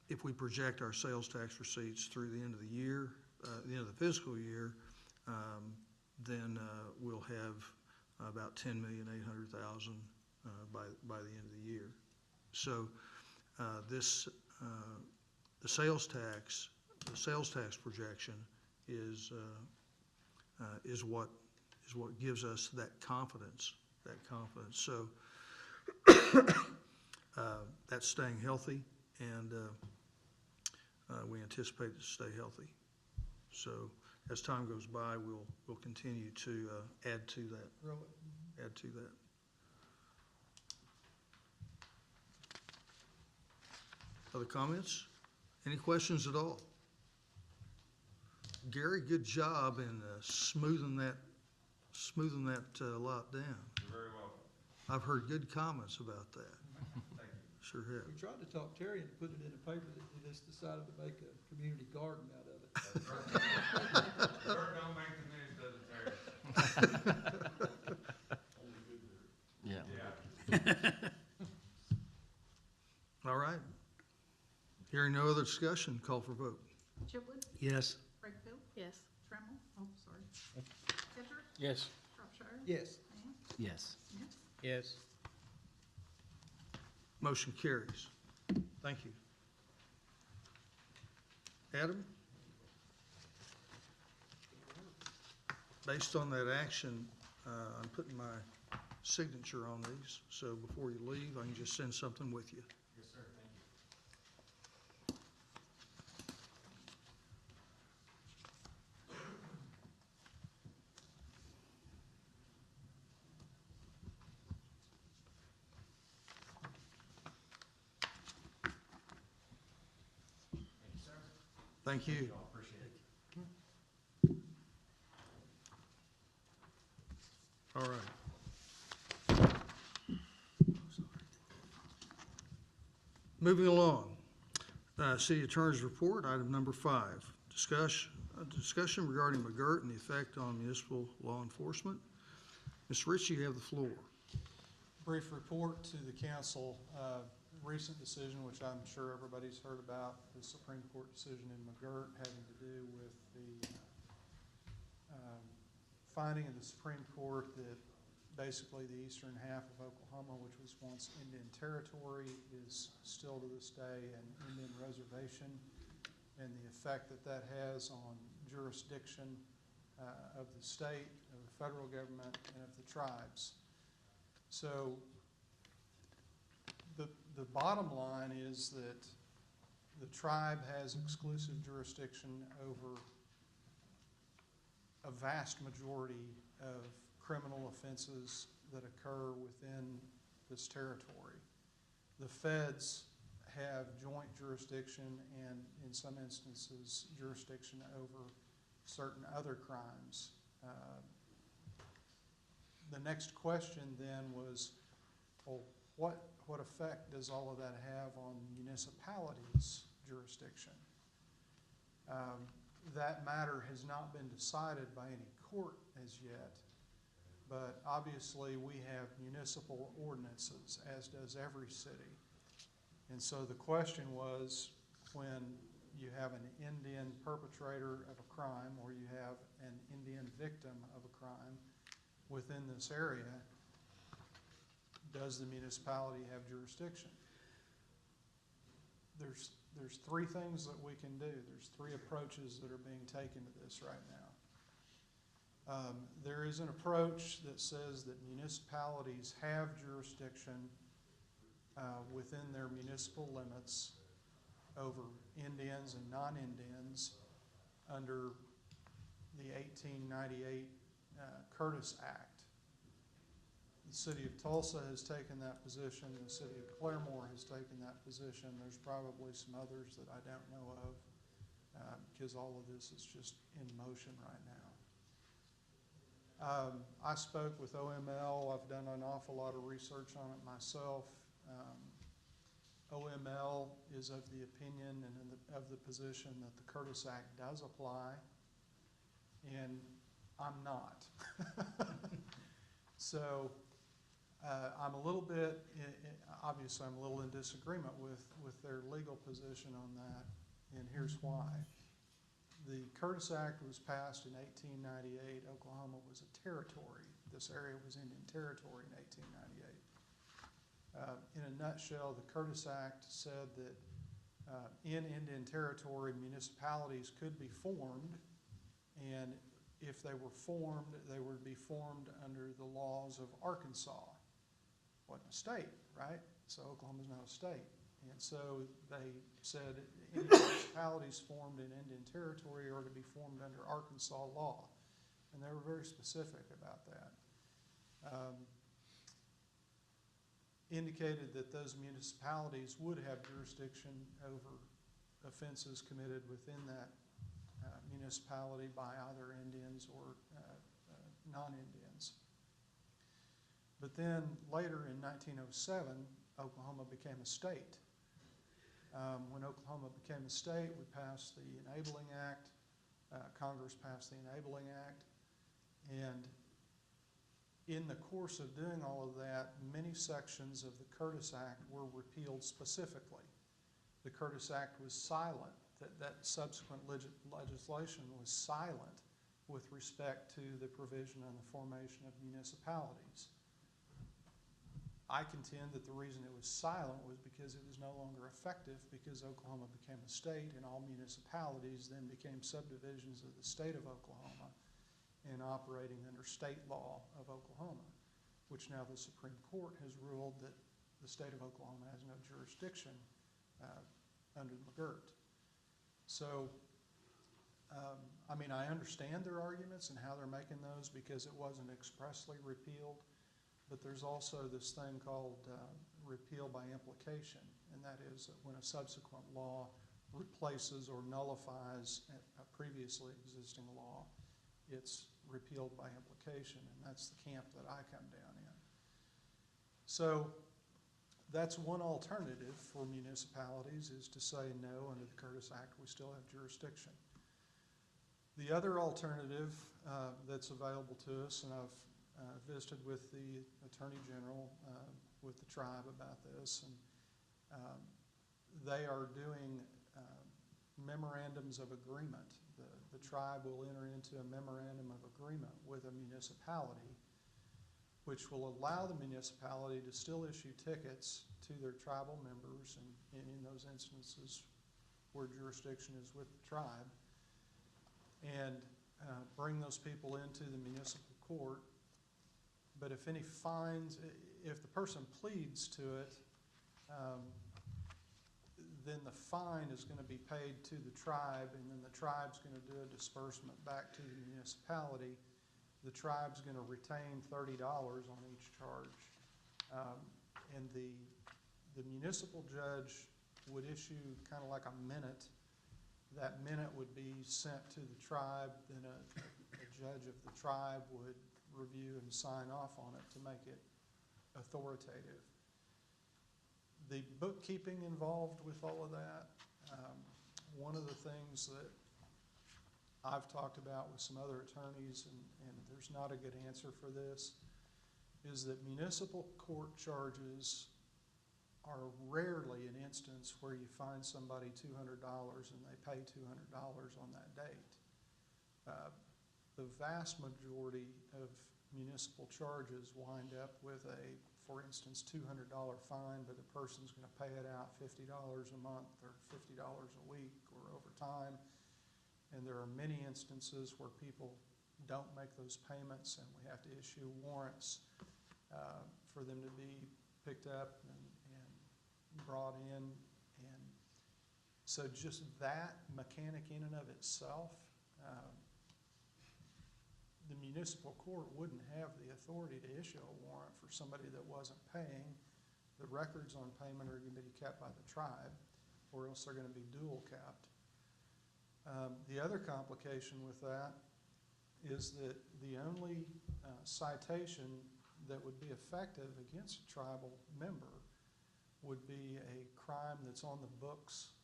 If we project our sales tax receipts through the end of the year, the end of the fiscal year, then we'll have about $10,800,000 by the end of the year. So the sales tax projection is what gives us that confidence. So that's staying healthy, and we anticipate it to stay healthy. So as time goes by, we'll continue to add to that. Other comments? Any questions at all? Gary, good job in smoothing that lot down. You're very welcome. I've heard good comments about that. Thank you. Sure have. We tried to talk Terry into putting it in a paper that he just decided to make a community garden out of it. Dirt don't make the news, does it, Terry? Yeah. All right. Hearing no other discussion, call for vote. Chipwood, Yes. Wakefield, Yes. Ketchum, Yes. Shropshire. Yes. Grant, Yes. Smith. Yes. Motion carries. Thank you. Adam? Based on that action, I'm putting my signature on these, so before you leave, I can just send something with you. Yes, sir, thank you. Thank you, sir. Thank you. Y'all appreciate it. All right. Moving along, City Attorney's Report, item number 5. Discussion regarding McGirt and the effect on municipal law enforcement. Ms. Ritchie, you have the floor. Brief report to the council. Recent decision, which I'm sure everybody's heard about, the Supreme Court decision in McGirt having to do with the finding of the Supreme Court that basically the eastern half of Oklahoma, which was once Indian territory, is still to this day an Indian reservation, and the effect that that has on jurisdiction of the state, of the federal government, and of the tribes. So the bottom line is that the tribe has exclusive jurisdiction over a vast majority of criminal offenses that occur within this territory. The feds have joint jurisdiction and, in some instances, jurisdiction over certain other crimes. The next question then was, well, what effect does all of that have on municipalities' jurisdiction? That matter has not been decided by any court as yet, but obviously we have municipal ordinances, as does every city. And so the question was, when you have an Indian perpetrator of a crime or you have an Indian victim of a crime within this area, does the municipality have jurisdiction? There's 3 things that we can do. There's 3 approaches that are being taken to this right now. There is an approach that says that municipalities have jurisdiction within their municipal limits over Indians and non-Indians under the 1898 Curtis Act. The city of Tulsa has taken that position. The city of Claremore has taken that position. There's probably some others that I don't know of because all of this is just in motion right now. I spoke with OML. I've done an awful lot of research on it myself. OML is of the opinion and of the position that the Curtis Act does apply, and I'm not. So I'm a little bit, obviously I'm a little in disagreement with their legal position on that, and here's why. The Curtis Act was passed in 1898. Oklahoma was a territory. This area was Indian territory in 1898. In a nutshell, the Curtis Act said that in Indian territory, municipalities could be formed, and if they were formed, they would be formed under the laws of Arkansas. Wasn't a state, right? So Oklahoma's not a state. And so they said any municipalities formed in Indian territory are to be formed under Arkansas law. And they were very specific about that. Indicated that those municipalities would have jurisdiction over offenses committed within that municipality by either Indians or non-Indians. But then later in 1907, Oklahoma became a state. When Oklahoma became a state, we passed the Enabling Act. Congress passed the Enabling Act. And in the course of doing all of that, many sections of the Curtis Act were repealed specifically. The Curtis Act was silent. That subsequent legislation was silent with respect to the provision and the formation of municipalities. I contend that the reason it was silent was because it was no longer effective, because Oklahoma became a state and all municipalities then became subdivisions of the state of Oklahoma and operating under state law of Oklahoma, which now the Supreme Court has ruled that the state of Oklahoma has no jurisdiction under McGirt. So, I mean, I understand their arguments and how they're making those because it wasn't expressly repealed. But there's also this thing called repeal by implication, and that is that when a subsequent law replaces or nullifies a previously existing law, it's repealed by implication, and that's the camp that I come down in. So that's one alternative for municipalities, is to say no, under the Curtis Act we still have jurisdiction. The other alternative that's available to us, and I've visited with the Attorney General, with the tribe about this, and they are doing memorandums of agreement. The tribe will enter into a memorandum of agreement with a municipality, which will allow the municipality to still issue tickets to their tribal members, and in those instances where jurisdiction is with the tribe, and bring those people into the municipal court. But if any fines, if the person pleads to it, then the fine is going to be paid to the tribe, and then the tribe's going to do a disbursement back to the municipality. The tribe's going to retain $30 on each charge. And the municipal judge would issue kind of like a minute. That minute would be sent to the tribe, then a judge of the tribe would review and sign off on it to make it authoritative. The bookkeeping involved with all of that, one of the things that I've talked about with some other attorneys, and there's not a good answer for this, is that municipal court charges are rarely an instance where you find somebody $200 and they pay $200 on that date. The vast majority of municipal charges wind up with a, for instance, $200 fine, but the person's going to pay it out $50 a month or $50 a week or over time. And there are many instances where people don't make those payments, and we have to issue warrants for them to be picked up and brought in. And so just that mechanic in and of itself, the municipal court wouldn't have the authority to issue a warrant for somebody that wasn't paying. The records on payment are going to be kept by the tribe, or else they're going to be dual kept. The other complication with that is that the only citation that would be effective against a tribal member would be a crime that's on the books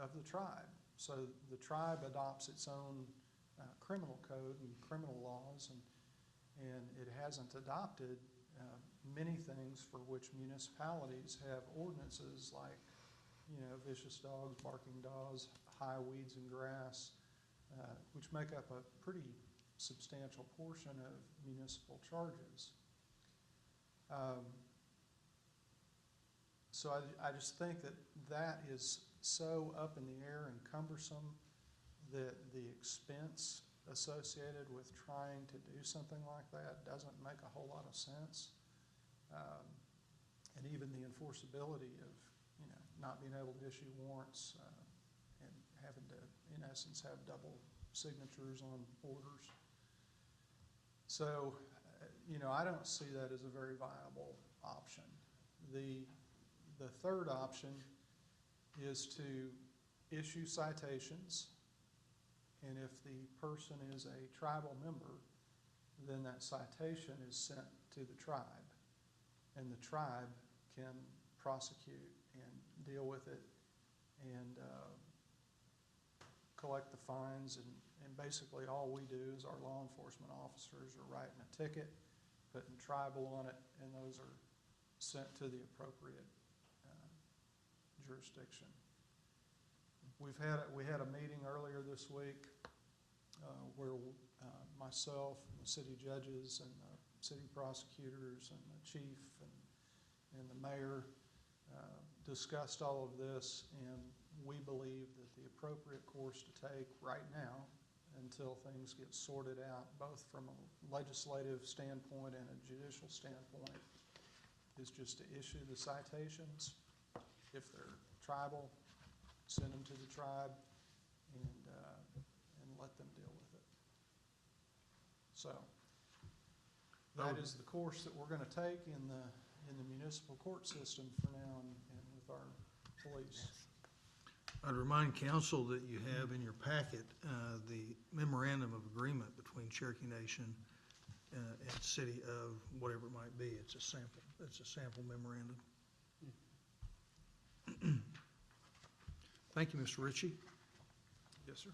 of the tribe. So the tribe adopts its own criminal code and criminal laws, and it hasn't adopted many things for which municipalities have ordinances, like, you know, vicious dogs, barking dogs, high weeds and grass, which make up a pretty substantial portion of municipal charges. So I just think that that is so up in the air and cumbersome that the expense associated with trying to do something like that doesn't make a whole lot of sense. And even the enforceability of, you know, not being able to issue warrants and having to, in essence, have double signatures on orders. So, you know, I don't see that as a very viable option. The third option is to issue citations, and if the person is a tribal member, then that citation is sent to the tribe, and the tribe can prosecute and deal with it and collect the fines, and basically all we do is our law enforcement officers are writing a ticket, putting tribal on it, and those are sent to the appropriate jurisdiction. We had a meeting earlier this week where myself, and the city judges, and the city prosecutors, and the chief, and the mayor discussed all of this, and we believe that the appropriate course to take right now, until things get sorted out, both from a legislative standpoint and a judicial standpoint, is just to issue the citations. If they're tribal, send them to the tribe and let them deal with it. So that is the course that we're gonna take in the municipal court system for now and with our police. I'd remind council that you have in your packet the memorandum of agreement between Cherokee Nation and City of whatever it might be. It's a sample memorandum. Thank you, Mr. Ritchie. Yes, sir.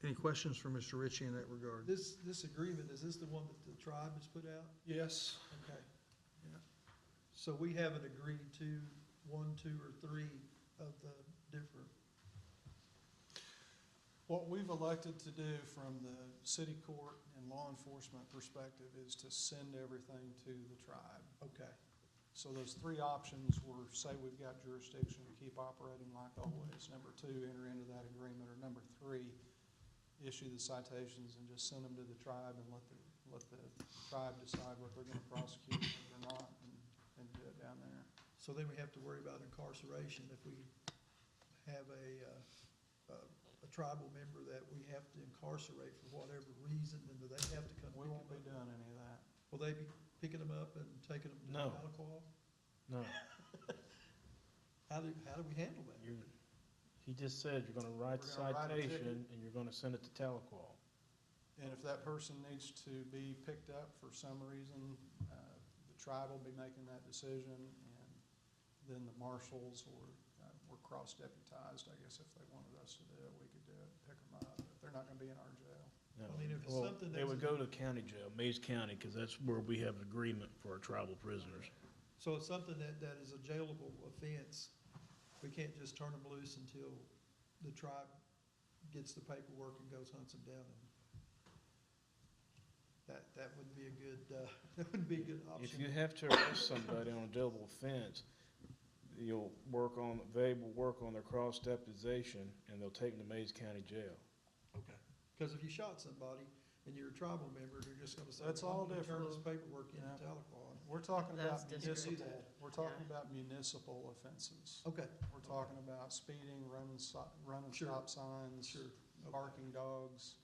Any questions for Mr. Ritchie in that regard? This agreement, is this the one that the tribe has put out? Yes. Okay, yeah. So we haven't agreed to 1, 2, or 3 of the different. What we've elected to do from the city court and law enforcement perspective is to send everything to the tribe. Okay. So those 3 options were, say we've got jurisdiction, keep operating like always. Number 2, enter into that agreement, or number 3, issue the citations and just send them to the tribe and let the tribe decide what they're gonna prosecute or not, and do it down there. So then we have to worry about incarceration if we have a tribal member that we have to incarcerate for whatever reason, and do they have to come We pick won't be them up? doing any of that. Will they be picking them up and taking them to No. Tahlequah? No, How do we handle that? he just said you're gonna write the We're gonna write a ticket. citation and you're gonna send it to Tahlequah. And if that person needs to be picked up for some reason, the tribe will be making that decision, and then the marshals were cross-deputized, I guess, if they wanted us to do it, we could do it, pick them up, but they're not gonna be in our jail. No. I mean, if it's Well, something they would that's- go to county jail, Mays County, because that's where we have an agreement for our tribal prisoners. So it's something that is a jailable offense. We can't just turn them loose until the tribe gets the paperwork and goes hunts them down. And that wouldn't be a good, that wouldn't be a good option. If you have to arrest somebody on a jailable offense, they will work on their cross-deputization, and they'll take them to Mays County Jail. Okay. Because if you shot somebody and you're a tribal member, they're just gonna say, That's well, all I'm gonna turn this different. paperwork in Yeah. to Tahlequah. We're talking about That's municipal, discreet. we're talking Yeah. about municipal offenses. Okay. We're talking about speeding, running Sure. stop signs, Sure. Okay. barking dogs.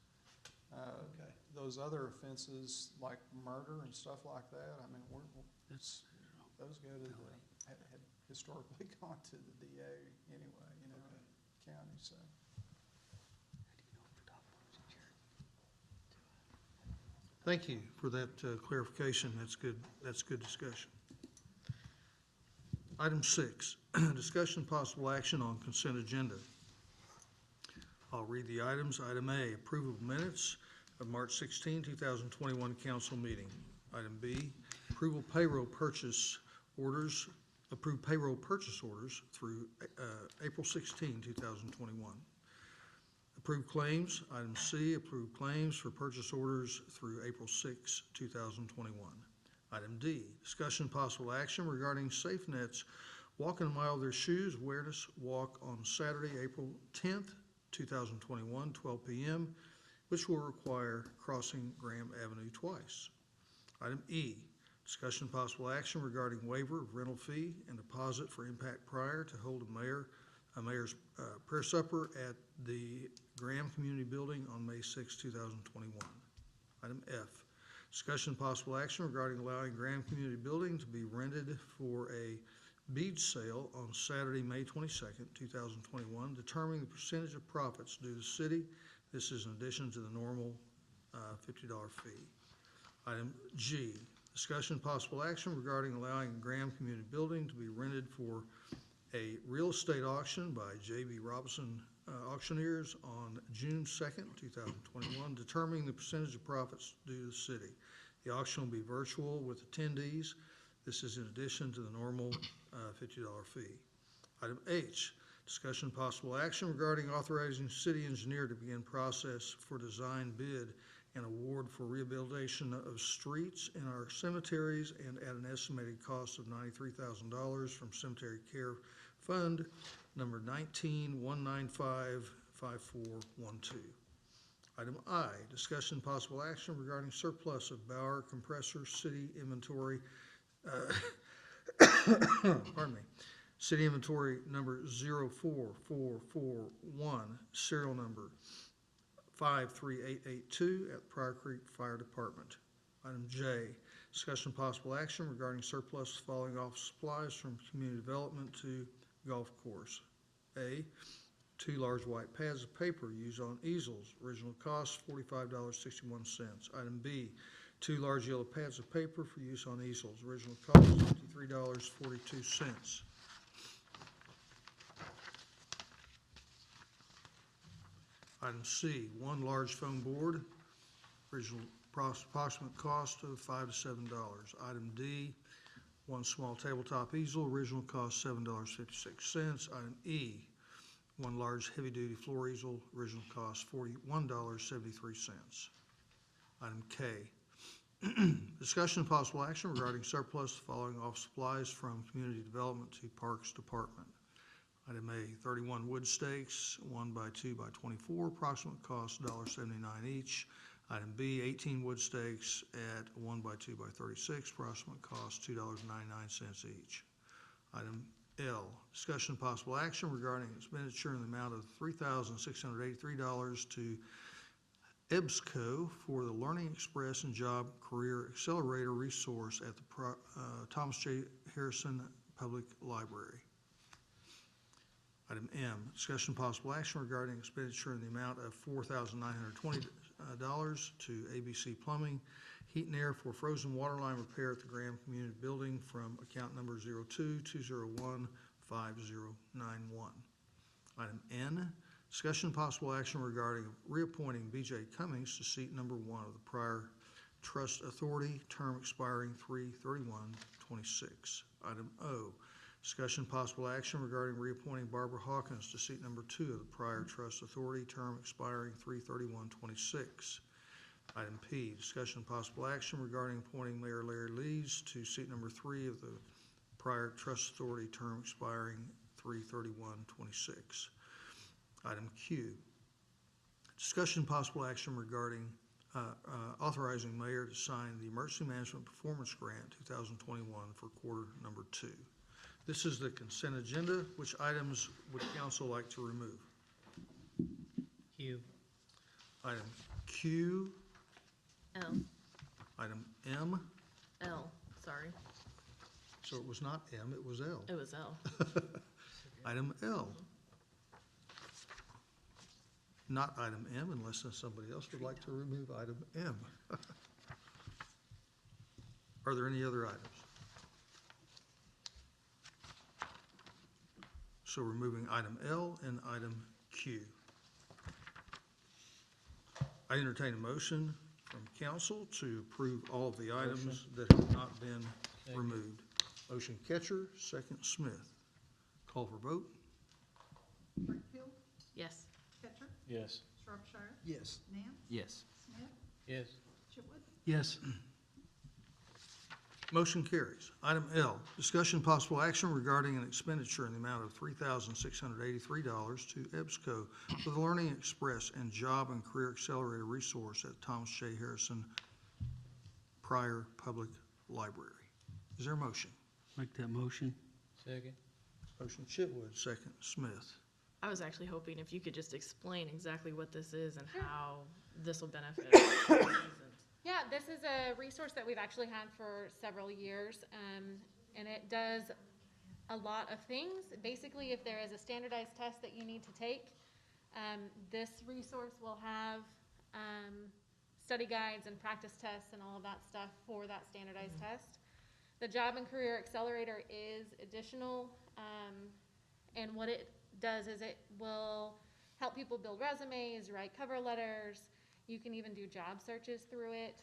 Okay. Those other offenses like murder and stuff like that, I mean, those go to had historically gone to the DA anyway, county, so. Thank you for that clarification. That's good. That's good discussion. Item 6, discussion possible action on consent agenda. I'll read the items. Item A, approval of minutes of March 16, 2021 council meeting. Item B, approve payroll purchase orders through April 16, 2021. Approved claims. Item C, approved claims for purchase orders through April 6, 2021. Item D, discussion possible action regarding Safe Net's Walk in a Mile of Their Shoes Awareness Walk on Saturday, April 10th, 2021, 12 p.m., which will require crossing Graham Avenue twice. Item E, discussion possible action regarding waiver of rental fee and deposit for Impact Pryor to hold a mayor's prayer supper at the Graham Community Building on May 6, 2021. Item F, discussion possible action regarding allowing Graham Community Building to be rented for a bead sale on Saturday, May 22nd, 2021, determining the percentage of profits due to the city. This is in addition to the normal $50 fee. Item G, discussion possible action regarding allowing Graham Community Building to be rented for a real estate auction by J.B. Robinson Auctioneers on June 2nd, 2021, determining the percentage of profits due to the city. The auction will be virtual with attendees. This is in addition to the normal $50 fee. Item H, Discussion possible action regarding authorizing city engineer to begin process for design bid and award for rehabilitation of streets in our cemeteries and at an estimated cost of $93,000 from Cemetery Care Fund number 19-195-5412. Item I, discussion possible action regarding surplus of Bauer compressor city inventory, pardon me, city inventory number 04441, serial number 53882 at Pryor Creek Fire Department. Item J, discussion possible action regarding surplus following off supplies from community development to golf course. A, 2 large white pads of paper used on easels, original cost $45.61. Item B, 2 large yellow pads of paper for use on easels, original cost $53.42. Item C, 1 large foam board, original approximate cost of $5 to $7. Item D, 1 small tabletop easel, original cost $7.56. Item E, 1 large heavy-duty floor easel, original cost $41.73. Item K, discussion and possible action regarding surplus following off supplies from community development to Parks Department. Item A, 31 wood stakes, 1 by 2 by 24, approximate cost $1.79 each. Item B, 18 wood stakes at 1 by 2 by 36, approximate cost $2.99 each. Item L, discussion and possible action regarding expenditure in the amount of $3,683 to EBSCO for the Learning Express and Job Career Accelerator resource at the Thomas J. Harrison Public Library. Item M, discussion possible action regarding expenditure in the amount of $4,920 to ABC Plumbing, Heat and Air for frozen water line repair at the Graham Community Building from account number 02-201-5091. Item N, discussion possible action regarding reappointing B.J. Cummings to seat number 1 of the Pryor Trust Authority, term expiring 3/31/26. Item O, discussion possible action regarding reappointing Barbara Hawkins to seat number 2 of the Pryor Trust Authority, term expiring 3/31/26. Item P, discussion possible action regarding appointing Mayor Larry Lees to seat number 3 of the Pryor Trust Authority, term expiring 3/31/26. Item Q, discussion possible action regarding authorizing mayor to sign the Emergency Management Performance Grant 2021 for quarter number 2. This is the consent agenda. Which items would council like to remove? Q. Item Q, L. item M, L, sorry. so it was not M, it was L. It was L. Item L. Not item M unless somebody else would like to remove item M. Are there any other items? So removing item L and item Q. I entertain a motion from council to approve all of the items that have not been removed. Motion Ketcher, second Smith. Call for vote. Wakefield, Yes. Ketchum, Yes. Shropshire, Yes. Nance, Yes. Smith, Yes. Chitwood, Yes. Motion carries. Item L, discussion possible action regarding an expenditure in the amount of $3,683 to EBSCO for the Learning Express and Job and Career Accelerator resource at Thomas J. Harrison Pryor Public Library. Is there a motion? Make that motion. Second. Motion Chitwood, second Smith. I was actually hoping if you could just explain exactly what this is and how this will benefit. Yeah, this is a resource that we've actually had for several years, and it does a lot of things. Basically, if there is a standardized test that you need to take, this resource will have study guides and practice tests and all of that stuff for that standardized test. The Job and Career Accelerator is additional, and what it does is it will help people build resumes, write cover letters. You can even do job searches through it.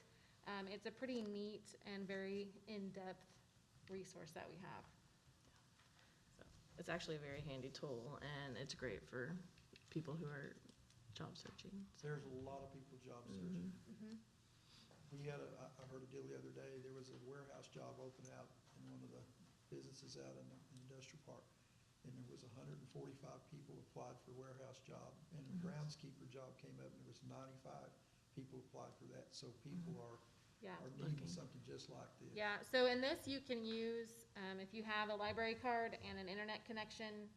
It's a pretty neat and very in-depth resource that we have. It's actually a very handy tool, and it's great for people who are job searching. There's a lot of people job searching. Mm-hmm. We had I heard a deal the other day, there was a warehouse job open out in one of the businesses out in the industrial park. And there was 145 people applied for a warehouse job, and a groundskeeper job came up, and there was 95 people applied for that. So people are needing something just like this. Yeah, so in this, you can use, if you have a library card and an internet connection,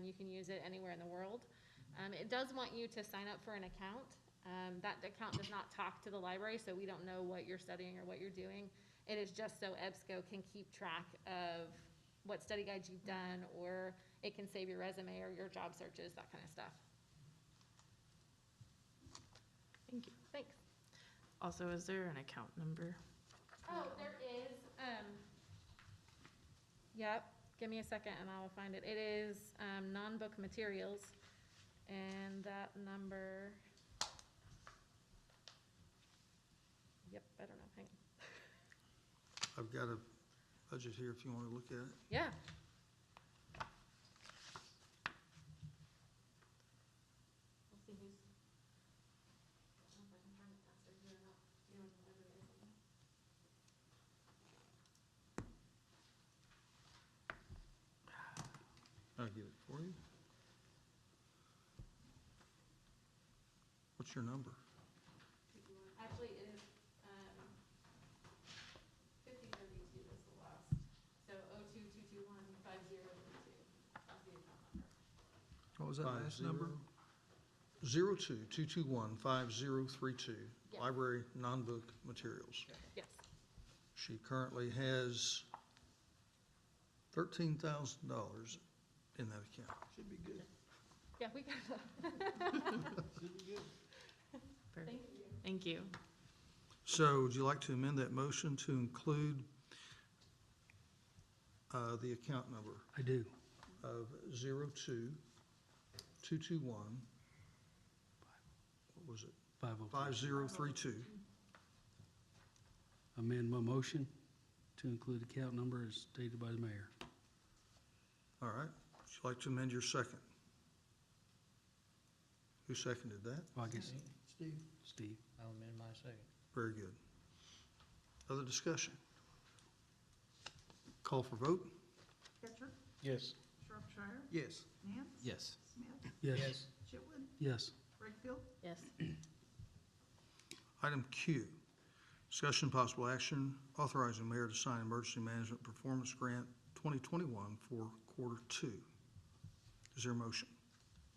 you can use it anywhere in the world. It does want you to sign up for an account. That account does not talk to the library, so we don't know what you're studying or what you're doing. It is just so EBSCO can keep track of what study guides you've done, or it can save your resume or your job searches, that kind of stuff. Thank you. Thanks. Also, is there an account number? Oh, there is, yep, give me a second and I will find it. It is, non-book materials, and that number, yep, I don't know, hang on. I've got a budget here if you want to look at it. Yeah. We'll see who's, I don't know if I can find it faster here or not. Do you know what the library is on that? I'll get it for you. What's your number? Actually, it is, 5032 is the last. So 02-221-5032. That's the account number. What was that last number? 02-221-5032, Yes. library non-book materials. Yes. She currently has $13,000 in that account. Should be good. Yeah, we got that. Should be good. Perfect. Thank you. Thank you. So would you like to amend that motion to include the account number I do. of 02-221, what was it? 5032. Amend my motion to include account number as stated by the mayor. All right. Would you like to amend your second? Who seconded that? Well, I guess Steve? Steve. I'll amend my second. Very good. Other discussion? Call for vote? Ketchum, Yes. Shropshire, Yes. Nance. Yes. Smith, Yes. Chitwood, Yes. Wakefield, Yes. Item Q, discussion possible action authorizing mayor to sign emergency management performance grant 2021 for quarter 2. Is there a motion?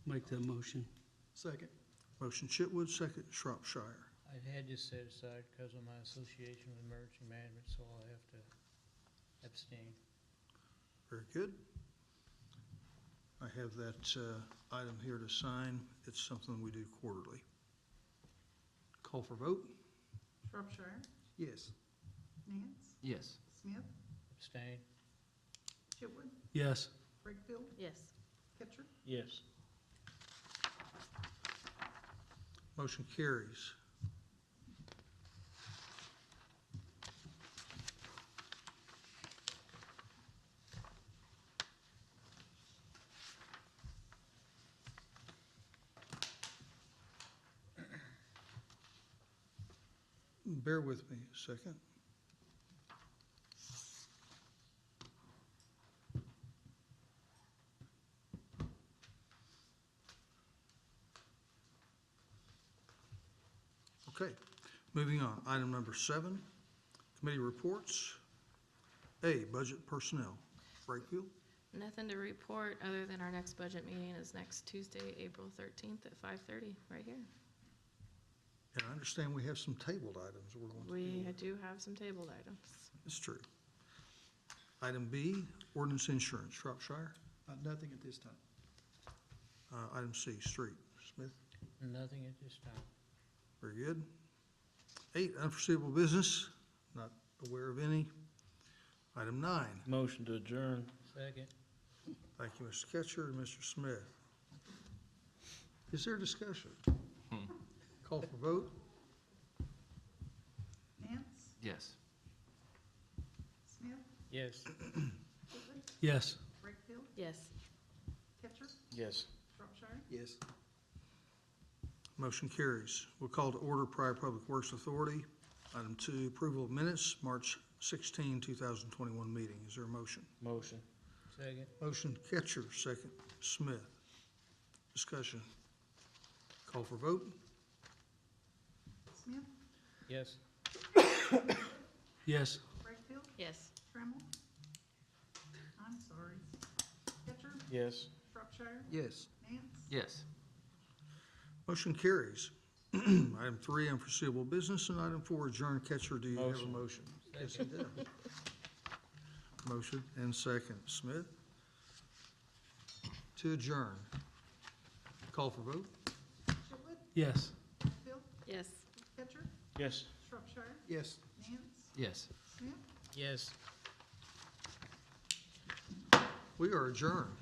Make that motion. Second. Motion Chitwood, second Shropshire. I had this set aside because of my association with emergency management, so I'll have to abstain. Very good. I have that item here to sign. It's something we do quarterly. Call for vote? Shropshire, Yes. Nance, Yes. Smith, Abstain? Chitwood, Yes. Wakefield, Yes. Ketchum, Yes. Motion carries. Bear with me a second. Okay, moving on. Item number 7, committee reports. A, budget personnel. Brakefield? Nothing to report other than our next budget meeting is next Tuesday, April 13th at 5:30, right here. And I understand we have some tabled items we're going to deal We with. do have some tabled items. It's true. Item B, ordinance insurance. Shropshire. Nothing at this time. Item C, street. Smith? Nothing at this time. Very good. 8, unforeseeable business. Not aware of any. Item 9. Motion to adjourn. Second? Thank you, Mr. Ketcher and Mr. Smith. Is there discussion? Call for vote? Nance, Yes. Smith, Yes. Chitwood, Yes. Wakefield, Yes. Yes. Catcher, Yes. Shropshire, Yes. Motion carries. We'll call to order Pryor Public Works Authority. Item 2, approval of minutes, March 16, 2021 meeting. Is there a motion? Motion. Second. Motion Catcher, second Smith. Discussion. Call for vote. Smith, Yes. Yes. Wakefield, Yes. Trammell. I'm sorry. Catcher, Yes. Shropshire, Yes. Nance, Yes. Motion carries. Item 3, unforeseeable business, and item 4, adjourn. Catcher, do you have a Motion. motion? Yes, he does. Motion and second. Smith? To adjourn. Call for vote. Chitwood, Yes. Wakefield, Yes. Catcher, Yes. Shropshire, Yes. Nance, Yes. Smith. Yes. We are adjourned.